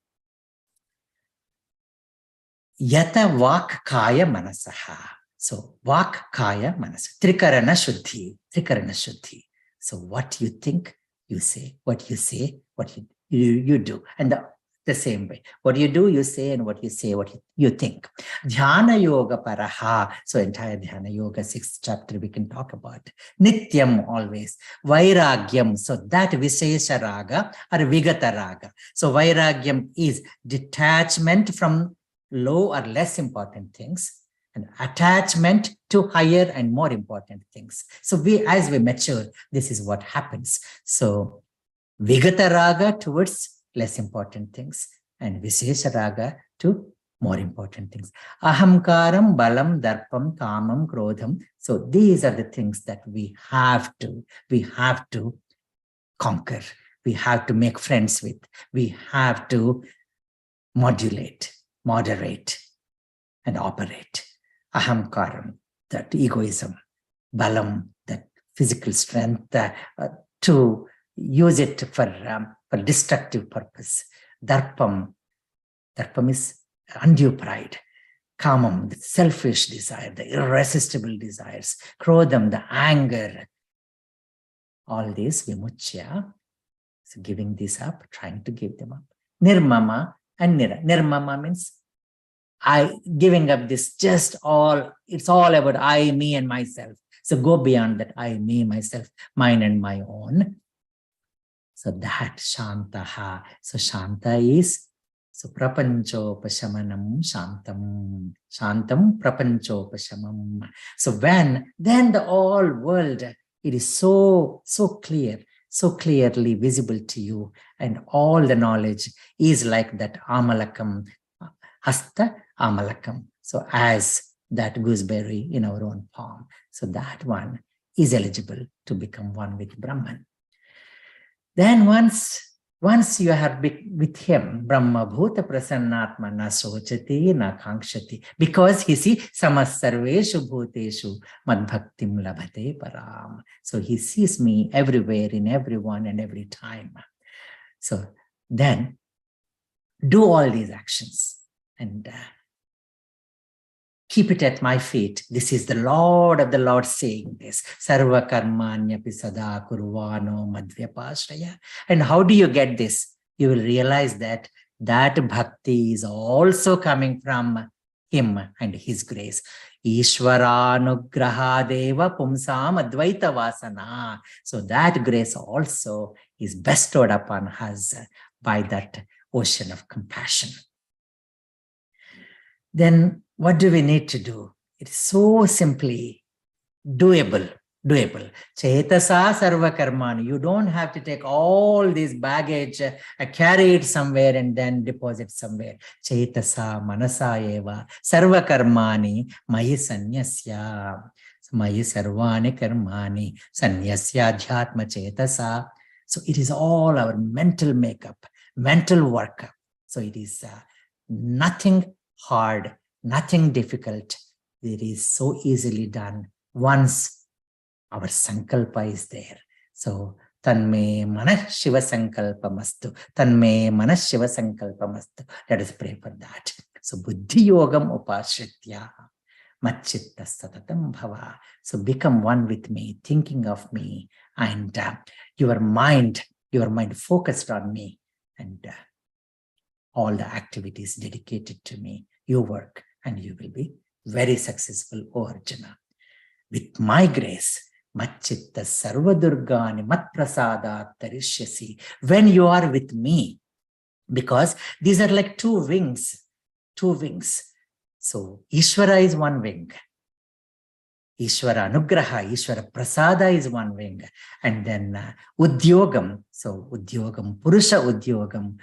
Yata Vak Kaya Manasaha. So Vak Kaya Manas, Trikarana Shuddhi. So what you think, you say. What you say, what you do. And the The same way. What you do, you say, and what you say, what you think. Dhyana Yoga Paraha. So entire Dhyana Yoga, 6th chapter, we can talk about. Nityam, always. Vairagyam. So that Vishesha Raga or Vigata Raga. So Vairagyam is detachment from low or less important things and attachment to higher and more important things. So as we mature, this is what happens. So Vigata Raga towards less important things and Vishesha Raga to more important things. Ahamkaram, Balam, Darpam, Kamam, Krodham. So these are the things that we have to conquer. We have to make friends with. We have to modulate, moderate, and operate. Ahamkaram, that egoism. Balam, that physical strength, to use it for destructive purpose. Darpam is undue pride. Kamam, the selfish desire, the irresistible desires. Krodham, the anger. All these, vimuchya, so giving this up, trying to give them up. Nirmama and Nirmama means giving up this it's all about I, me, and myself. So go beyond that I, me, myself, mine and my own. So that Shantaha. So Shanta is, so Prapanchopashamanam Shantam. Shantam Prapanchopashamam. So then the whole world, it is so clear, so clearly visible to you, and all the knowledge is like that Amalakam, Hasta Amalakam. So as that gooseberry in our own palm. So that one is eligible to become one with Brahman. Then once you are with him, Brahma Bhuta Prasannatma na sochati na kankshati. Because he sees samas sarveshu bhuteshu madbhaktim labhate param. So he sees me everywhere, in everyone and every time. So then do all these actions and keep it at my feet. This is the Lord of the Lord saying this. Sarva karmanyapi sada kurvano madhyapashraya. And how do you get this? You will realize that bhakti is also coming from him and his grace. Ishvaranugraha deva pumsam advaita vasana. So that grace also is bestowed upon us by that ocean of compassion. Then what do we need to do? It is so simply doable. Chetasa sarva karmani. You don't have to take all this baggage, carry it somewhere and then deposit somewhere. Chetasa manasa eva sarva karmani mayi sanyasya. Mayi sarvani karmani sanyasya adhyatma chetasa. So it is all our mental makeup, mental workup. So it is nothing hard, nothing difficult. It is so easily done once our sankalpa is there. So tanme manah shiva sankalpamastu. Tanme manah shiva sankalpamastu. Let us pray for that. So buddhi yogam upashritya machitta satatam bhava. So become one with me, thinking of me, and your mind focused on me, and all the activities dedicated to me. You work and you will be very successful, O Arjuna. With my grace, Machitta Sarvadurgani Matprasadat Tarishyasi. When you are with me, because these are like two wings. So Ishvara is one wing. Ishvara Anugraha, Ishvara Prasada is one wing. And then Udyogam. So Udyogam, Purusha Udyogam,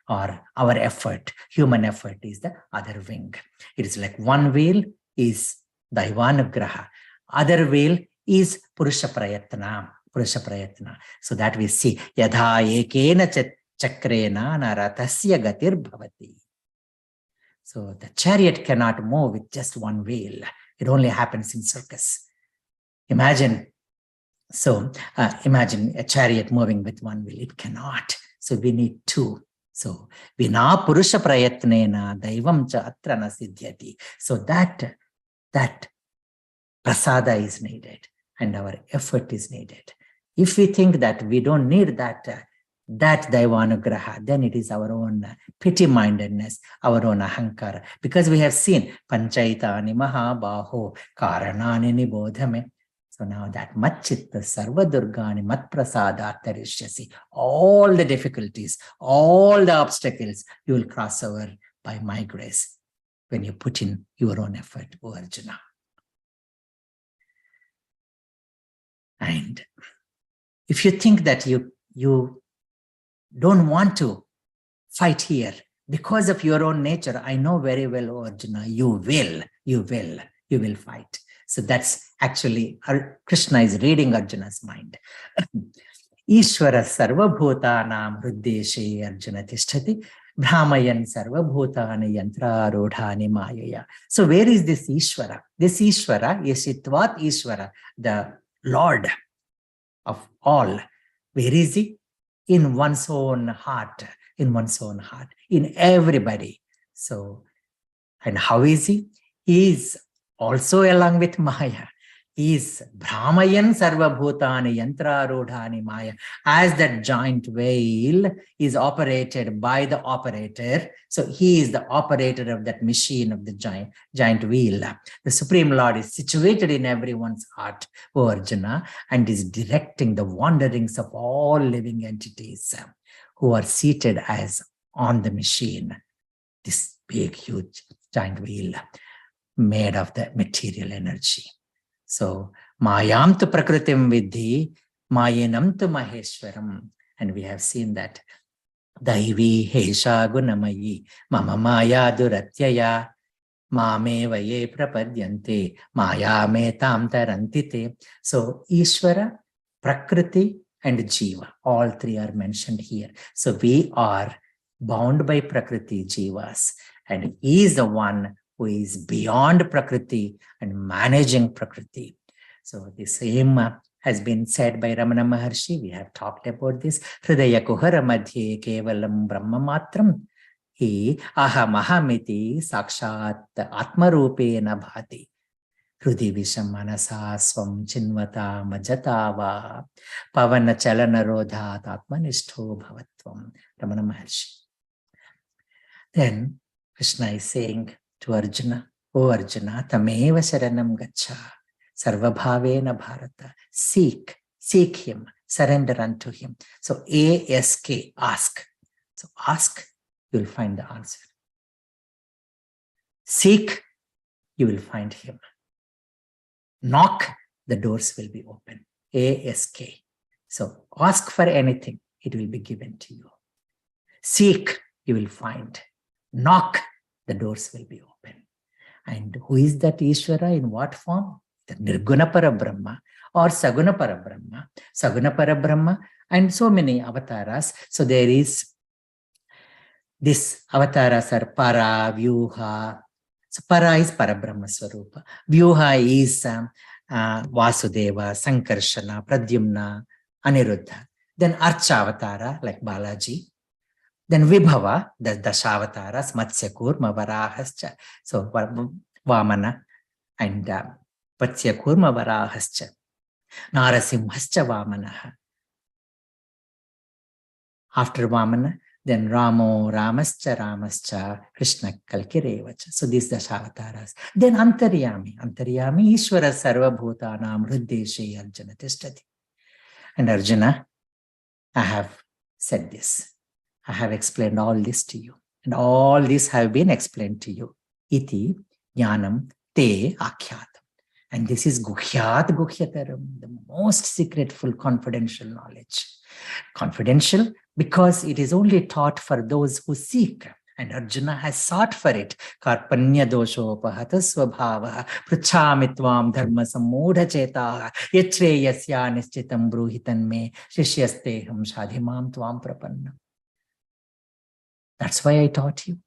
or our effort, human effort is the other wing. It is like one wheel is Daivanugraha. Other wheel is Purusha Prayatna. So that we see Yadha Ekena Chakrena Naratasya Gatir Bhavati. So the chariot cannot move with just one wheel. It only happens in circus. Imagine a chariot moving with one wheel. It cannot. So we need two. So vina purusha prayatnena daivam cha atra na siddhyati. So that prasada is needed and our effort is needed. If we think that we don't need that that Daivanugraha, then it is our own pity-mindedness, our own ahankara. Because we have seen Panchaitani Mahabaho Karanani Nibodhame. So now that Matchitta Sarva Durgani Mat Prasada Tarishyasi, all the difficulties, all the obstacles, you will cross over by my grace when you put in your own effort, O Arjuna. And if you think that you don't want to fight here because of your own nature, I know very well, O Arjuna, you will fight. So that's actually, Krishna is reading Arjuna's mind. Ishvara sarvabhutanam hruddeshe Arjuna tishtati brahmayan sarvabhutani yantrarudhani mayaya. So where is this Ishvara? This Ishvara, Yeshitvat Ishvara, the Lord of all. Where is he? In one's own heart, in everybody. So, and how is he? He is also along with Maya. He is Brahmayan Sarvabhutani Yantrarudhani Maya. As that giant whale is operated by the operator, so he is the operator of that machine of the giant wheel. The Supreme Lord is situated in everyone's heart, O Arjuna, and is directing the wanderings of all living entities who are seated as on the machine, this big, huge giant wheel made of the material energy. So, Mayam tu prakritim vidhi, Mayanam tu maheshwaram. And we have seen that Daivi hesha gunamayi, Mama Maya duratyaya, Mame vaye prapadyante, Maya me tam tarantite. So, Ishvara, Prakriti, and Jiva, all three are mentioned here. So, we are bound by Prakriti Jivas, and he is the one who is beyond Prakriti and managing Prakriti. So the same has been said by Ramana Maharshi. We have talked about this. Hridaya kuhara madhye kevalam brahma matram hi aham ahamiti sakshat atmarupena bhati. Hrudi visham manasa swam chinvata majatava pavana chalana rodhat atmanishto bhavatvam. Ramana Maharshi. Then Krishna is saying to Arjuna, O Arjuna, tameva sharanam gacha, sarvabhavena bharata. Seek him, surrender unto him. So ask, ask. So ask, you will find the answer. Seek, you will find him. Knock, the doors will be open. Ask. So ask for anything, it will be given to you. Seek, you will find. Knock, the doors will be open. And who is that Ishvara? In what form? The Nirguna Parabrahma or Saguna Parabrahma. Saguna Parabrahma and so many avatars. So there is this avatars are Para, Vyuha. So Para is Parabrahma Swarupa. Vyuha is Vasudeva, Sankarshana, Pradyumna, Aniruddha. Then Archa Avatara like Balaji. Then Vibhava, the Dashavatas, Matsya Kurma, Varahascha. So Vamana and Matsya Kurma, Varahascha. Narasimhascha Vamanaha. After Vamana, then Ramo, Ramascha, Krishna Kalkirevacha. So these Dashavatas. Then Antaryami, Ishvara Sarvabhutanam Hruddeshe Arjuna Tishtati. And Arjuna, I have said this. I have explained all this to you. And all this have been explained to you. Iti jnanam te akhyat. And this is guhyat guhyataram, the most secretful confidential knowledge. Confidential because it is only taught for those who seek. And Arjuna has sought for it. Karpanya doshopahata svabhava prachamitvam dharma sammudha chetaha yachreyasya nishchitam bruhitan me shishyasteham shadhimam tvam prapanna. That's why I taught you.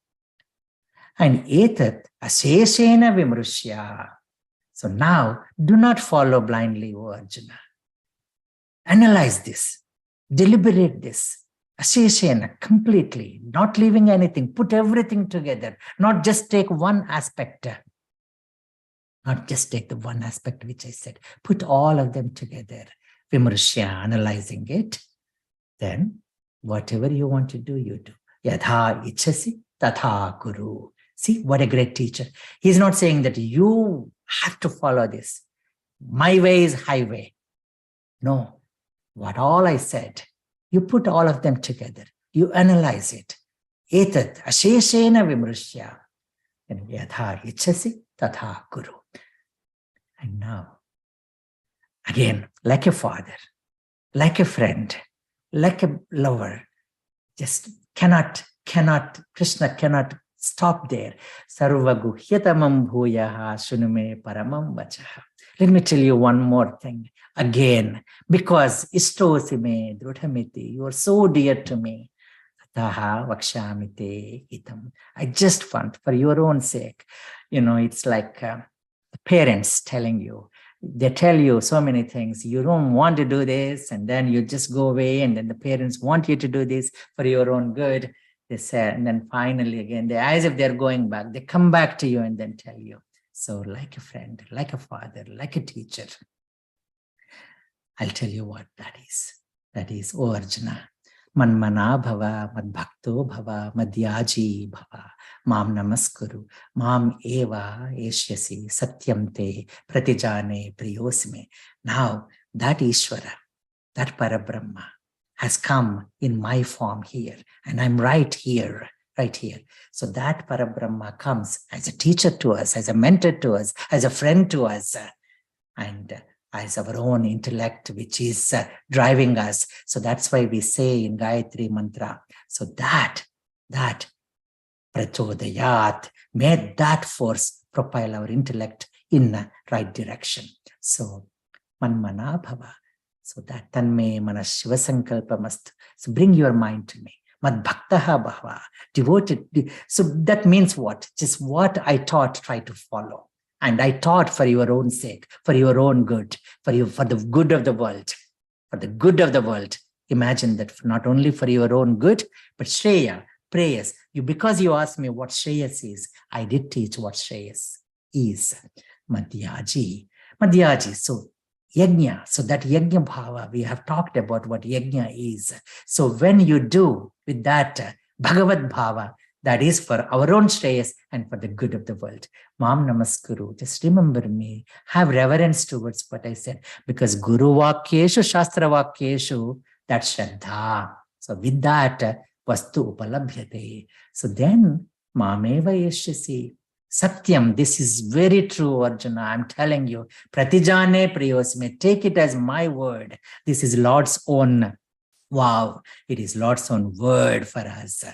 And etat aseshena vimrushya. So now, do not follow blindly, O Arjuna. Analyze this. Deliberate this. Aseshena, completely. Not leaving anything. Put everything together. Not just take one aspect. Not just take the one aspect which I said. Put all of them together. Vimrushya, analyzing it. Then Whatever you want to do, you do. Yadha ichasi tatha kuru. See, what a great teacher. He's not saying that you have to follow this. My way is highway. No. What all I said, you put all of them together. You analyze it. Etat asheshena vimrushya. And yadha ichasi tatha kuru. And now, again, like a father, like a friend, like a lover, just Krishna cannot stop there. Sarva guhyatamam bhuyaha sunume paramam vachaha. Let me tell you one more thing again, because istosime drudhamiti, you are so dear to me. Taha vakshamite hitam. I just want, for your own sake, it's like the parents telling you, they tell you so many things. You don't want to do this, and then you just go away, and then the parents want you to do this for your own good. They say, and then finally again, as if they're going back, they come back to you and then tell you. So like a friend, like a father, like a teacher, I'll tell you what that is. That is, O Arjuna, manmana bhava, madbhakto bhava, madhyaji bhava, mam namaskuru, mam eva eshyasi, satyam te, pratijane priyosme. Now that Ishvara, that Parabrahma has come in my form here, and I'm right here. So that Parabrahma comes as a teacher to us, as a mentor to us, as a friend to us, and as our own intellect, which is driving us. So that's why we say in Gayatri Mantra, so that prachodayat, may that force propel our intellect in the right direction. So manmana bhava, so that tanme manas shiva sankalpamastu. So bring your mind to me. Mad bhaktaha bhava, devoted. So that means what? Just what I taught, try to follow. And I taught for your own sake, for your own good, for the good of the world, for the good of the world. Imagine that not only for your own good, but Shreya, prayers. Because you asked me what Shreyas is, I did teach what Shreyas is. Madhyaji. So yajna. So that yajna bhava, we have talked about what yajna is. So when you do with that Bhagavad bhava, that is for our own Shreyas and for the good of the world. Mam namaskuru. Just remember me. Have reverence towards what I said. Because Guru Vakyeshu, Shastra Vakyeshu, that's Shraddha. So with that, Vastu Upalabhyate. So then, Mameva Yeshyasi. Satyam, this is very true, Arjuna. I'm telling you. Pratijane priyosme. Take it as my word. This is Lord's own. Wow. It is Lord's own word for us.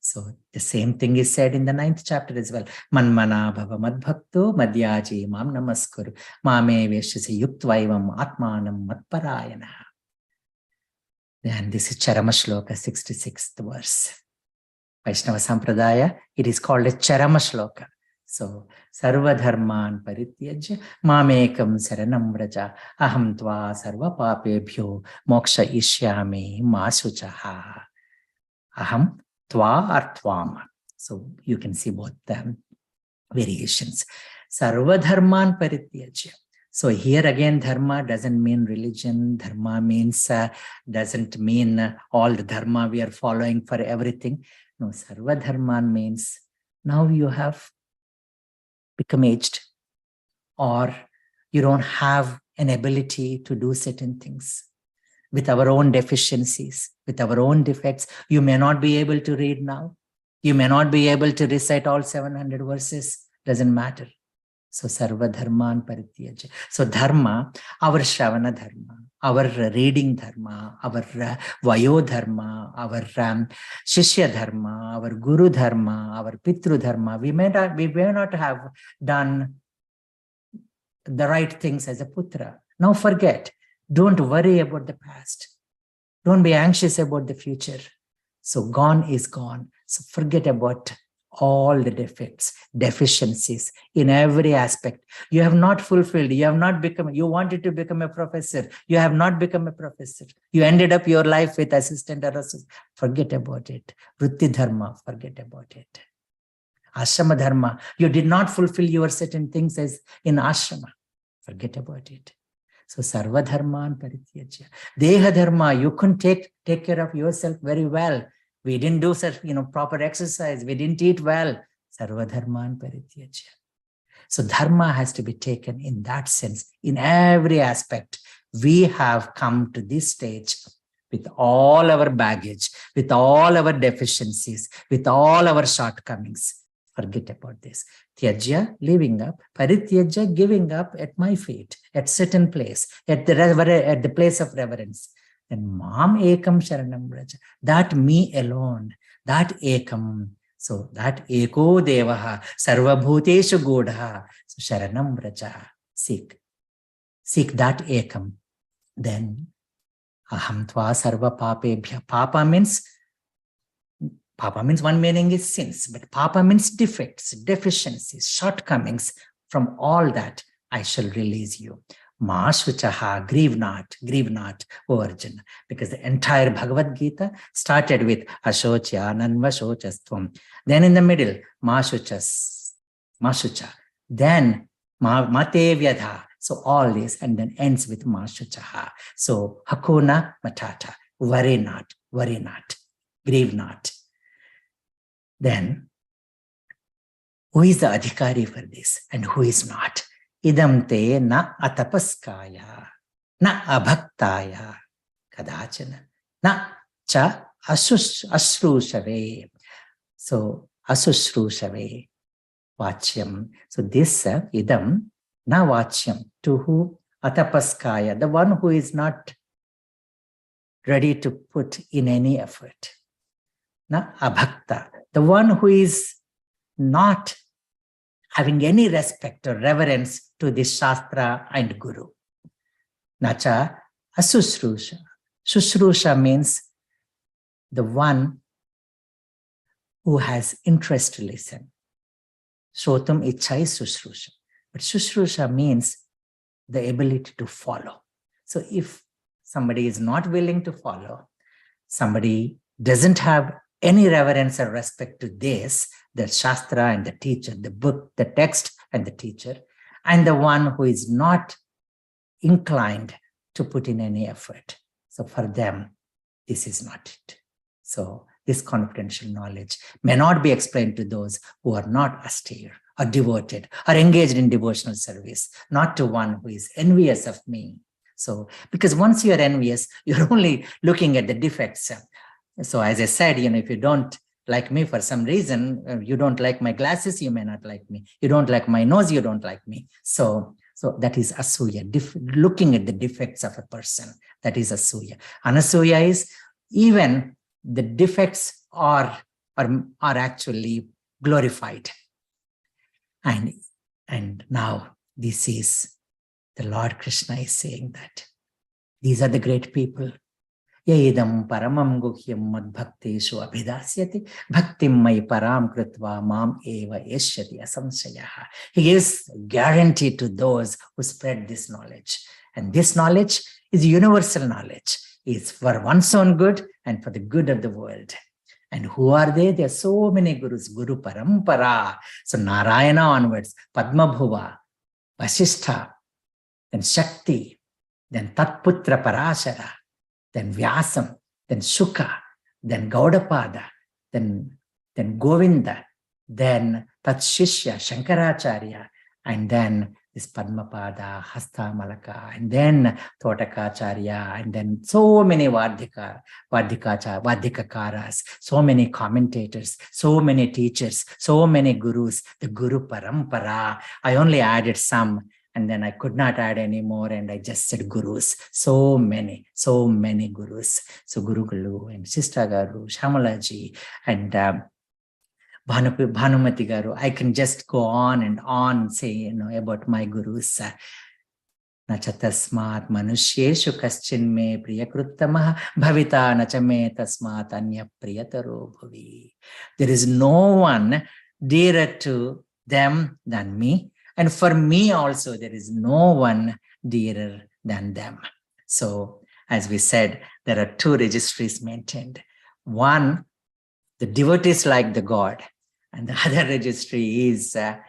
So the same thing is said in the 9th chapter as well. Manmana bhava madbhakto madhyaji mam namaskuru mame veshyasi yuktvaivam atmanam matparayana. And this is Charama Shloka, 66th verse. Vaishnava Sampradaya, it is called a Charama Shloka. So, Sarva Dharman Parityajya Mamekam Saranam Vraja Aham Tva Sarva Papebhyo Moksha Ishyami Masuchaha. Aham Tva or Tvam. So you can see both the variations. Sarva Dharman Parityajya. So here again, dharma doesn't mean religion. Dharma means, doesn't mean all the dharma we are following for everything. No, Sarva Dharman means now you have become aged, or you don't have an ability to do certain things. With our own deficiencies, with our own defects, you may not be able to read now. You may not be able to recite all 700 verses. Doesn't matter. So Sarva Dharman Parityajya. So Dharma, our Shravana Dharma, our reading Dharma, our Vayo Dharma, our Shishya Dharma, our Guru Dharma, our Pitru Dharma, we may not have done the right things as a Putra. Now forget. Don't worry about the past. Don't be anxious about the future. So gone is gone. So forget about all the defects, deficiencies in every aspect. You have not fulfilled. You have not become, you wanted to become a professor. You have not become a professor. You ended up your life with assistant or assistant. Forget about it. Vritti Dharma, forget about it. Ashrama Dharma, you did not fulfill your certain things as in ashrama. Forget about it. So sarva dharman parityajya. Deha dharma, you couldn't take care of yourself very well. We didn't do such, proper exercise. We didn't eat well. Sarva dharman parityajya. So dharma has to be taken in that sense, in every aspect. We have come to this stage with all our baggage, with all our deficiencies, with all our shortcomings. Forget about this. Tyajya, living up. Parityajya, giving up at my feet, at certain place, at the place of reverence. And Mam Ekam Sharanam Vraja. That me alone, that Ekam. So that Eko Devaha, Sarva Bhuteshu Godha. So Sharanam Vraja. Seek that Ekam. Then Aham Tva Sarva Papebhya. Papa means one meaning is sins, but Papa means defects, deficiencies, shortcomings. From all that, I shall release you. Ma Shuchaha, grieve not, O Arjuna. Because the entire Bhagavad Gita started with Ashocha, Nanva Shochastvam. Then in the middle, Ma Shucha. Then Mate Vyadha. So all this, and then ends with Ma Shuchaha. So Hakuna Matata, worry not, grieve not. Then, who is the adhikari for this and who is not? Idam te na atapaskaya, na abhaktaya, kadachana, na cha ashrushave. So, ashrushave, vachyam. So this idam na vachyam, to who? Atapaskaya, the one who is not ready to put in any effort. Na abhakta, the one who is not having any respect or reverence to the Shastra and Guru. Nacha asushrusha. Shushrusa means the one who has interest to listen. Shrotam ichai sushrusha. But sushrusha means the ability to follow. So if somebody is not willing to follow, somebody doesn't have any reverence or respect to this, the Shastra and the teacher, the book, the text and the teacher, and the one who is not inclined to put in any effort. So for them, this is not it. So this confidential knowledge may not be explained to those who are not austere or devoted or engaged in devotional service, not to one who is envious of me. So, because once you are envious, you're only looking at the defects. So as I said, if you don't like me for some reason, you don't like my glasses, you may not like me. You don't like my nose, you don't like me. So that is asuya, looking at the defects of a person. That is asuya. Anasuya is even the defects are actually glorified. And now this is the Lord Krishna is saying that these are the great people. Yaidam paramam guhyam madbhakteshu abhidasyati bhaktim mai param kritva mam eva eshyati asamsayaha. He gives guarantee to those who spread this knowledge. And this knowledge is universal knowledge. It's for one's own good and for the good of the world. And who are they? There are so many gurus. Guru Parampara. So Narayana onwards, Padmabhuva, Vasishtha, then Shakti, then Tatputra Parashara, then Vyasam, then Shuka, then Gaudapada, then Govinda, then Tatshishya, Shankaracharya, and then this Padmapada, Hasta Malaka, and then Thotakacharya, and then so many Vardhikakaras, so many commentators, so many teachers, so many gurus, the Guru Parampara. I only added some, and then I could not add any more, and I just said gurus. So many gurus. So Guru Gulu and Sister Garu, Shamalaji, and Bhanumati Garu. I can just go on and on saying, about my gurus. Nacha tasmat manusyeshu kaschin me priyakruttamaha bhavita nacha me tasmat anya priyataro bhavi. There is no one dearer to them than me. And for me also, there is no one dearer than them. So, as we said, there are two registries maintained. One, the devotees like the God, and the other registry is the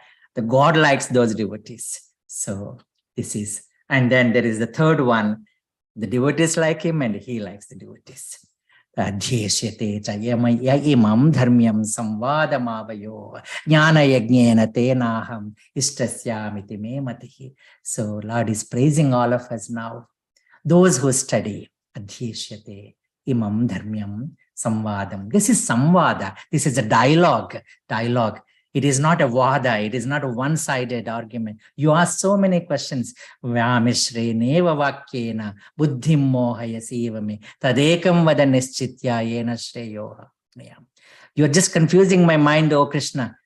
God likes those devotees. So, this is, And then there is the third one. The devotees like him and he likes the devotees. Adhyeshyate cha imam dharmyam samvadamavayo jnana yajnena tenaham ishtasyamiti me matihi. So Lord is praising all of us now. Those who study adhyeshyate imam dharmyam samvadam. This is samvada. This is a dialogue. It is not a vada. It is not a one-sided argument. You ask so many questions. Vyamishre neva vakyena buddhim mohayasivame tadekam vada nischitya yena shreyoha. You are just confusing my mind, O Krishna.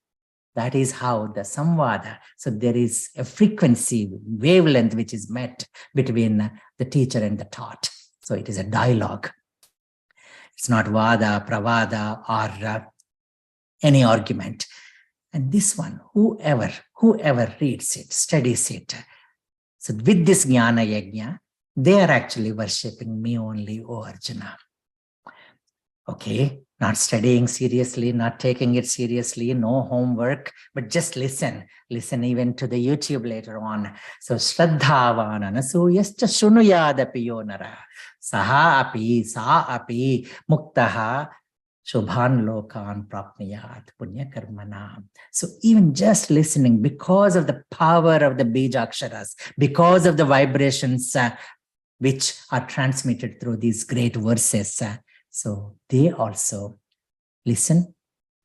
That is how the samvada. So there is a frequency, wavelength which is met between the teacher and the taught. So it is a dialogue. It's not vada, pravada, or any argument. And this one, whoever reads it, studies it. So with this jnana yajna, they are actually worshipping me only, O Arjuna. Okay, not studying seriously, not taking it seriously, no homework, but just listen. Listen even to the YouTube later on. So Shraddhavan anasuyascha shunuyadapi yonara saha api sa api muktaha Shobhan lokan prapniyat punya karmana. So even just listening, because of the power of the Bijaksharas, because of the vibrations which are transmitted through these great verses, so they also listen.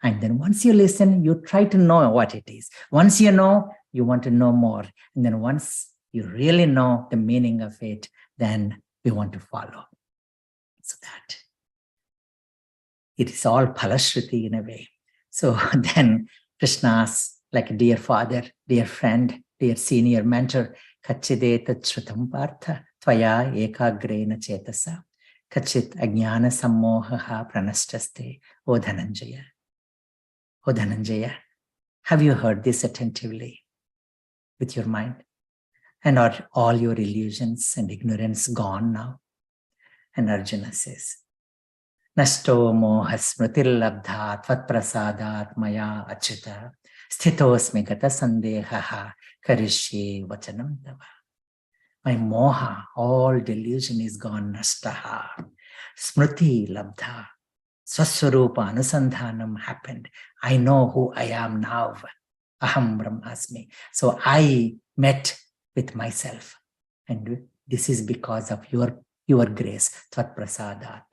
And then once you listen, you try to know what it is. Once you know, you want to know more. And then once you really know the meaning of it, then we want to follow. So that it is all Phalashruti in a way. So then Krishna asks, like a dear father, dear friend, dear senior mentor, Kachide Shrutam Partha, Tvaya Ekagrena Chetasa, Kachit Ajnana Sammohaha Pranashtaste, O Dhananjaya. O Dhananjaya, have you heard this attentively with your mind? And are all your illusions and ignorance gone now? And Arjuna says, Nashto moha smritir labdha tvat prasadat maya achyuta sthitosmi gata sandehaha karishye vachanam tava. My moha, all delusion is gone, nashtaha. Smriti labdha. Swaswarupa anusandhanam happened. I know who I am now. Aham brahmasmi. So I met with myself. And this is because of your grace. Tvat prasadat.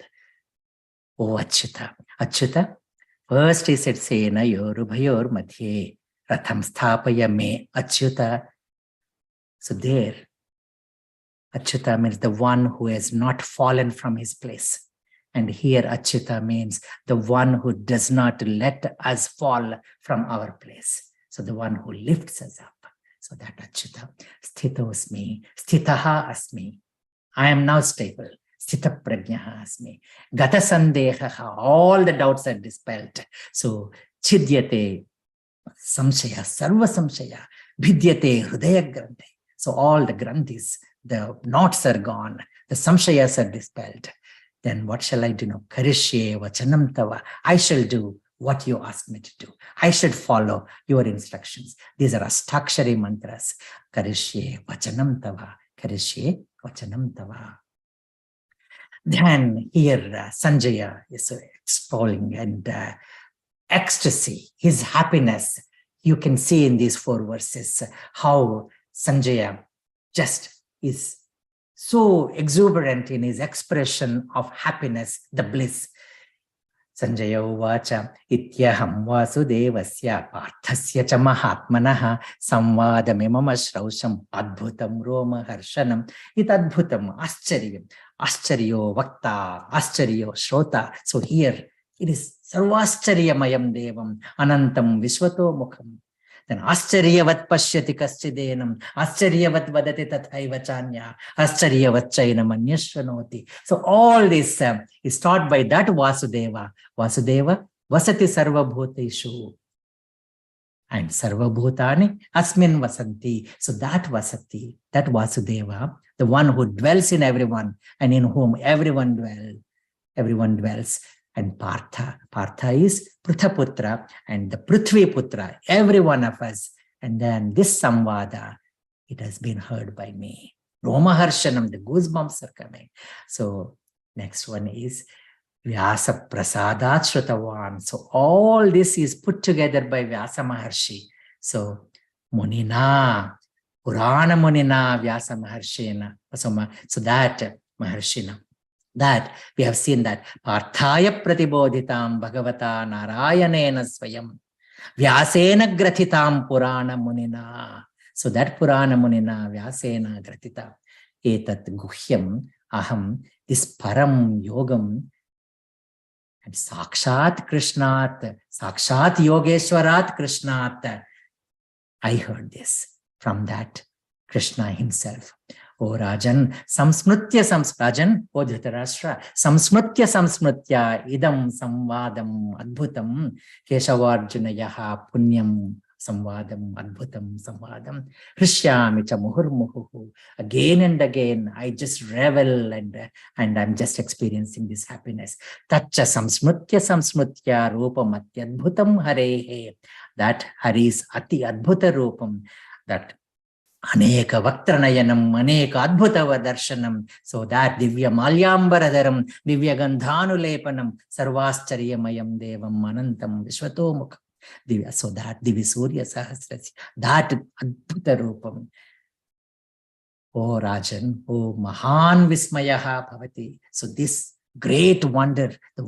Oh, Achyuta. Achyuta, first he said, Sena yorubhayor madhye ratham sthapaya me Achyuta. So there, Achyuta means the one who has not fallen from his place. And here Achyuta means the one who does not let us fall from our place. So the one who lifts us up. So that Achyuta, sthitosmi, sthitaha asmi. I am now stable. Sthita prajnaha asmi. Gata sandehaha. All the doubts are dispelled. So chidyate samshaya, sarva samshaya, vidyate hridaya grante. So all the granthis, the knots are gone. The samshayas are dispelled. Then what shall I do now? Karishye vachanam tava. I shall do what you ask me to do. I should follow your instructions. These are Ashtakshari mantras. Karishye vachanam tava. Karishye vachanam tava. Then here Sanjaya is extolling and ecstasy, his happiness. You can see in these 4 verses how Sanjaya just is so exuberant in his expression of happiness, the bliss. Sanjaya uvacha ityaham vasudevasya parthasya cha mahatmanaha samvadamimam ashrausham adbhutam roma harshanam itadbhutam ascharyam ascharyo vakta ascharyo shrota. So here it is sarvascharyamayam devam anantam vishvato mukham. Then ascharyavat pashyati kaschidenam ascharyavat vadati tathaiva chanya ascharyavat chainam anyashvanoti. So all this is taught by that Vasudeva. Vasudeva vasati sarvabhuteshu and sarvabhutani asmin vasanti. So that vasati, that Vasudeva, the one who dwells in everyone and in whom everyone dwells. And Partha is Pruthaputra and the Prithvi Putra, every one of us. And then this Samvada, it has been heard by me. Romaharshanam, the goosebumps are coming. So next one is Vyasa Prasadat Shrutavan. So all this is put together by Vyasa Maharshi. So Munina, Purana Munina, Vyasa Maharshina. So that Maharshina, that we have seen that Parthaya Pratibodhitam Bhagavata Narayanena Swayam Vyasena Gratitam Purana Munina. So that Purana Munina Vyasena Gratita Etat Guhyam Aham, this Param Yogam, and Sakshat Krishnat, Sakshat Yogeshwarat Krishnat. I heard this from that Krishna himself. O Rajan, Samsmrutya Rajan, O Dhritarashtra, Samsmrutya Samsmrutya Idam Samvadam Adbhutam Keshavarjuna Yaha Punyam Samvadam Adbhutam Samvadam Hrishyami cha Muhurmuhu. Again and again, I just revel and I'm just experiencing this happiness. Tacha Samsmrutya Samsmrutya Rupam Atyadbhutam Harehe. That Hari's Ati Adbhuta Rupam, that Aneka Vakranayanam, Aneka Adbhutava Darshanam, so that Divya Malyambaradaram, Divya Gandhanulepanam, Sarvascharyamayam Devam Anantam Vishwatomukha. Divya, so that Divya Surya Sahasrasi, that Adbhuta Rupam. O Rajan, O Mahan Vismayaha Bhavati. So this great wonder, the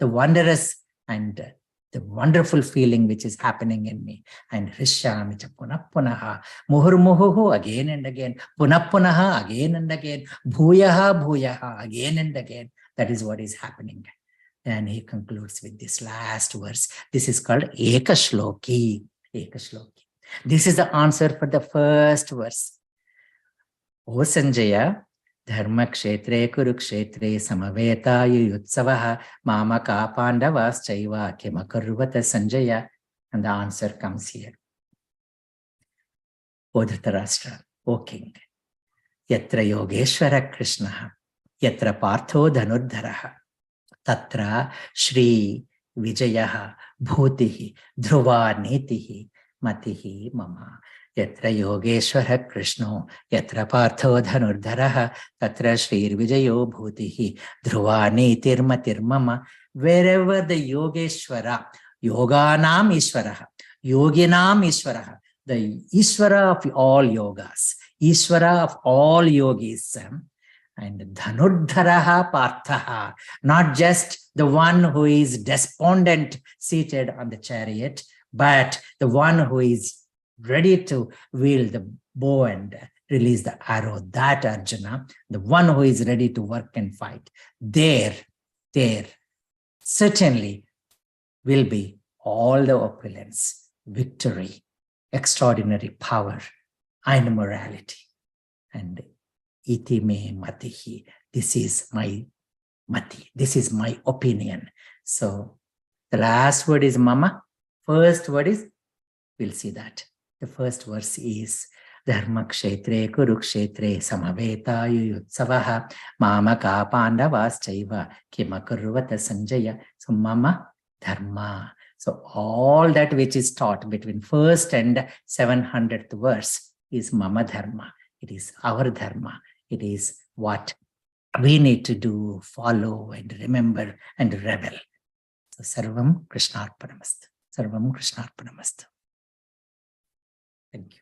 wondrous and the wonderful feeling which is happening in me. And Hrishyami cha punapunaha, muhurmuhu, again and again, punapunaha, again and again, bhuyaha, bhuyaha, again and again. That is what is happening. And he concludes with this last verse. This is called Ekashloki. Ekashloki. This is the answer for the first verse. O Sanjaya, Dharma Kshetre Kurukshetre Samaveta Yutsavaha Mamaka Pandavas Chaiva Kimakurvata Sanjaya. And the answer comes here. O Dhritarashtra, O King, Yatra Yogeshwara Krishna, Yatra Partho Dhanurdharaha, Tatra Shri Vijayaha Bhutihi Dhruva Netihi Matihi Mama. Yatra Yogeshwara Krishna, Yatra Partho Dhanurdharaha, Tatra Shri Vijayo Bhutihi Dhruva Netir Matir Mama. Wherever the Yogeshwara, Yoganam Ishvaraha, Yoginam Ishvaraha, the Ishvara of all yogas, Ishvara of all yogis, and Dhanurdharaha Parthaha, not just the one who is despondent seated on the chariot, but the one who is ready to wield the bow and release the arrow, that Arjuna, the one who is ready to work and fight. There certainly will be all the opulence, victory, extraordinary power, and morality. And iti me matihi, this is my mati, this is my opinion. So the last word is mama, first word is, we'll see that. The first verse is Dharma Kshetre Kurukshetre Samaveta Yutsavaha Mamaka Pandavas Chaiva Kimakurvata Sanjaya. So Mama Dharma. So all that which is taught between first and 700th verse is Mama Dharma. It is our Dharma. It is what we need to do, follow and remember and revel. So Sarvam Krishnarpanamastu. Sarvam Krishnarpanamastu. Thank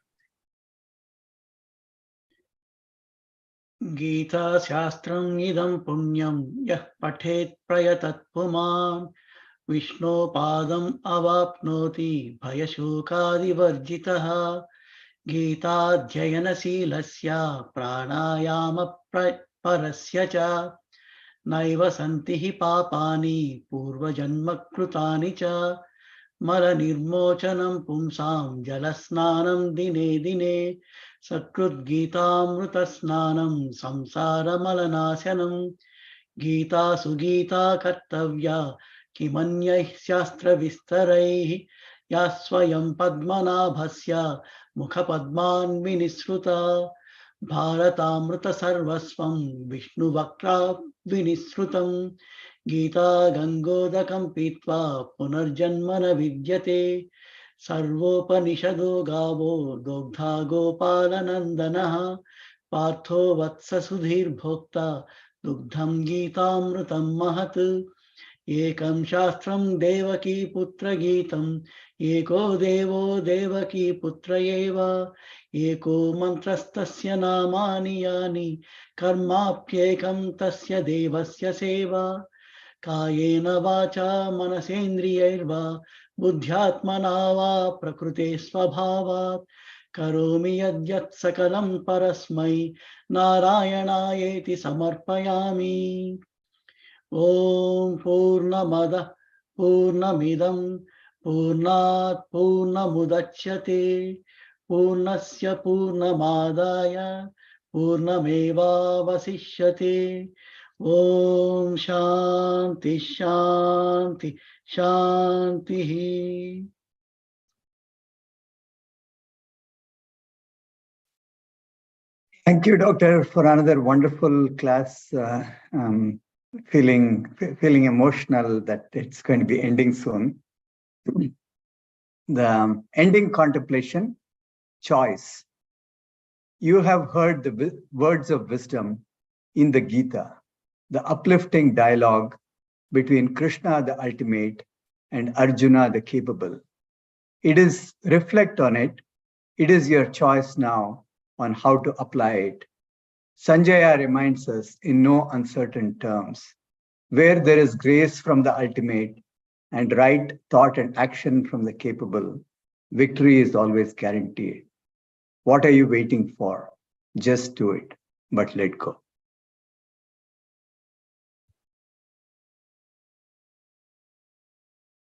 you. Gita Shastram Idam Punyam Yah Pathet Prayatat Puman Vishnu Padam Avapnoti Bhayashokadi Varjitaha Gita Jayana Silasya Pranayama Parasya Cha Naiva Santihi Papani Purva Janma Krutani Cha Mala Nirmochanam Pumsam Jalasnanam Dine Dine Sakrut Gita Amruta Snanam Samsara Malanasyanam Gita Sugita Kartavya Kimanyai Shastra Vistarai Yaswayam Padmanabhasya Mukha Padman Vinisruta Bharatamruta Sarvasvam Vishnu Vakra Vinisrutam Gita Gangodakam Pitva Punarjanmana Vidyate Sarvopanishado Gavo Dogdha Gopalanandanaha Partho वत्स सुधीर्भोक्ता दुग्धं गीतामृतं महत् एकं शास्त्रं देवकी पुत्रगीतम् एको देवो देवकी पुत्र एव एको मन्त्रस्तस्य नामानि यानि कर्माप्येकं तस्य देवस्य सेवा कायेन वाचा मनसेन्द्रियैर्वा बुद्ध्यात्मना वा प्रकृते स्वभावात् करोमि यद्यत् सकलं परस्मै नारायणायेति समर्पयामि। ॐ पूर्णमदः पूर्णमिदं पूर्णात् पूर्णमुदच्यते पूर्णस्य पूर्णमादाय पूर्णमेवावशिष्यते। ॐ शान्ति शान्ति शान्तिः। Thank you, Doctor, for another wonderful class. Feeling emotional that it's going to be ending soon. The ending contemplation, choice. You have heard the words of wisdom in the Gita, the uplifting dialogue between Krishna, the ultimate, and Arjuna, the capable. Reflect on it. It is your choice now on how to apply it. Sanjaya reminds us in no uncertain terms, where there is grace from the ultimate and right thought and action from the capable, victory is always guaranteed. What are you waiting for? Just do it, but let go.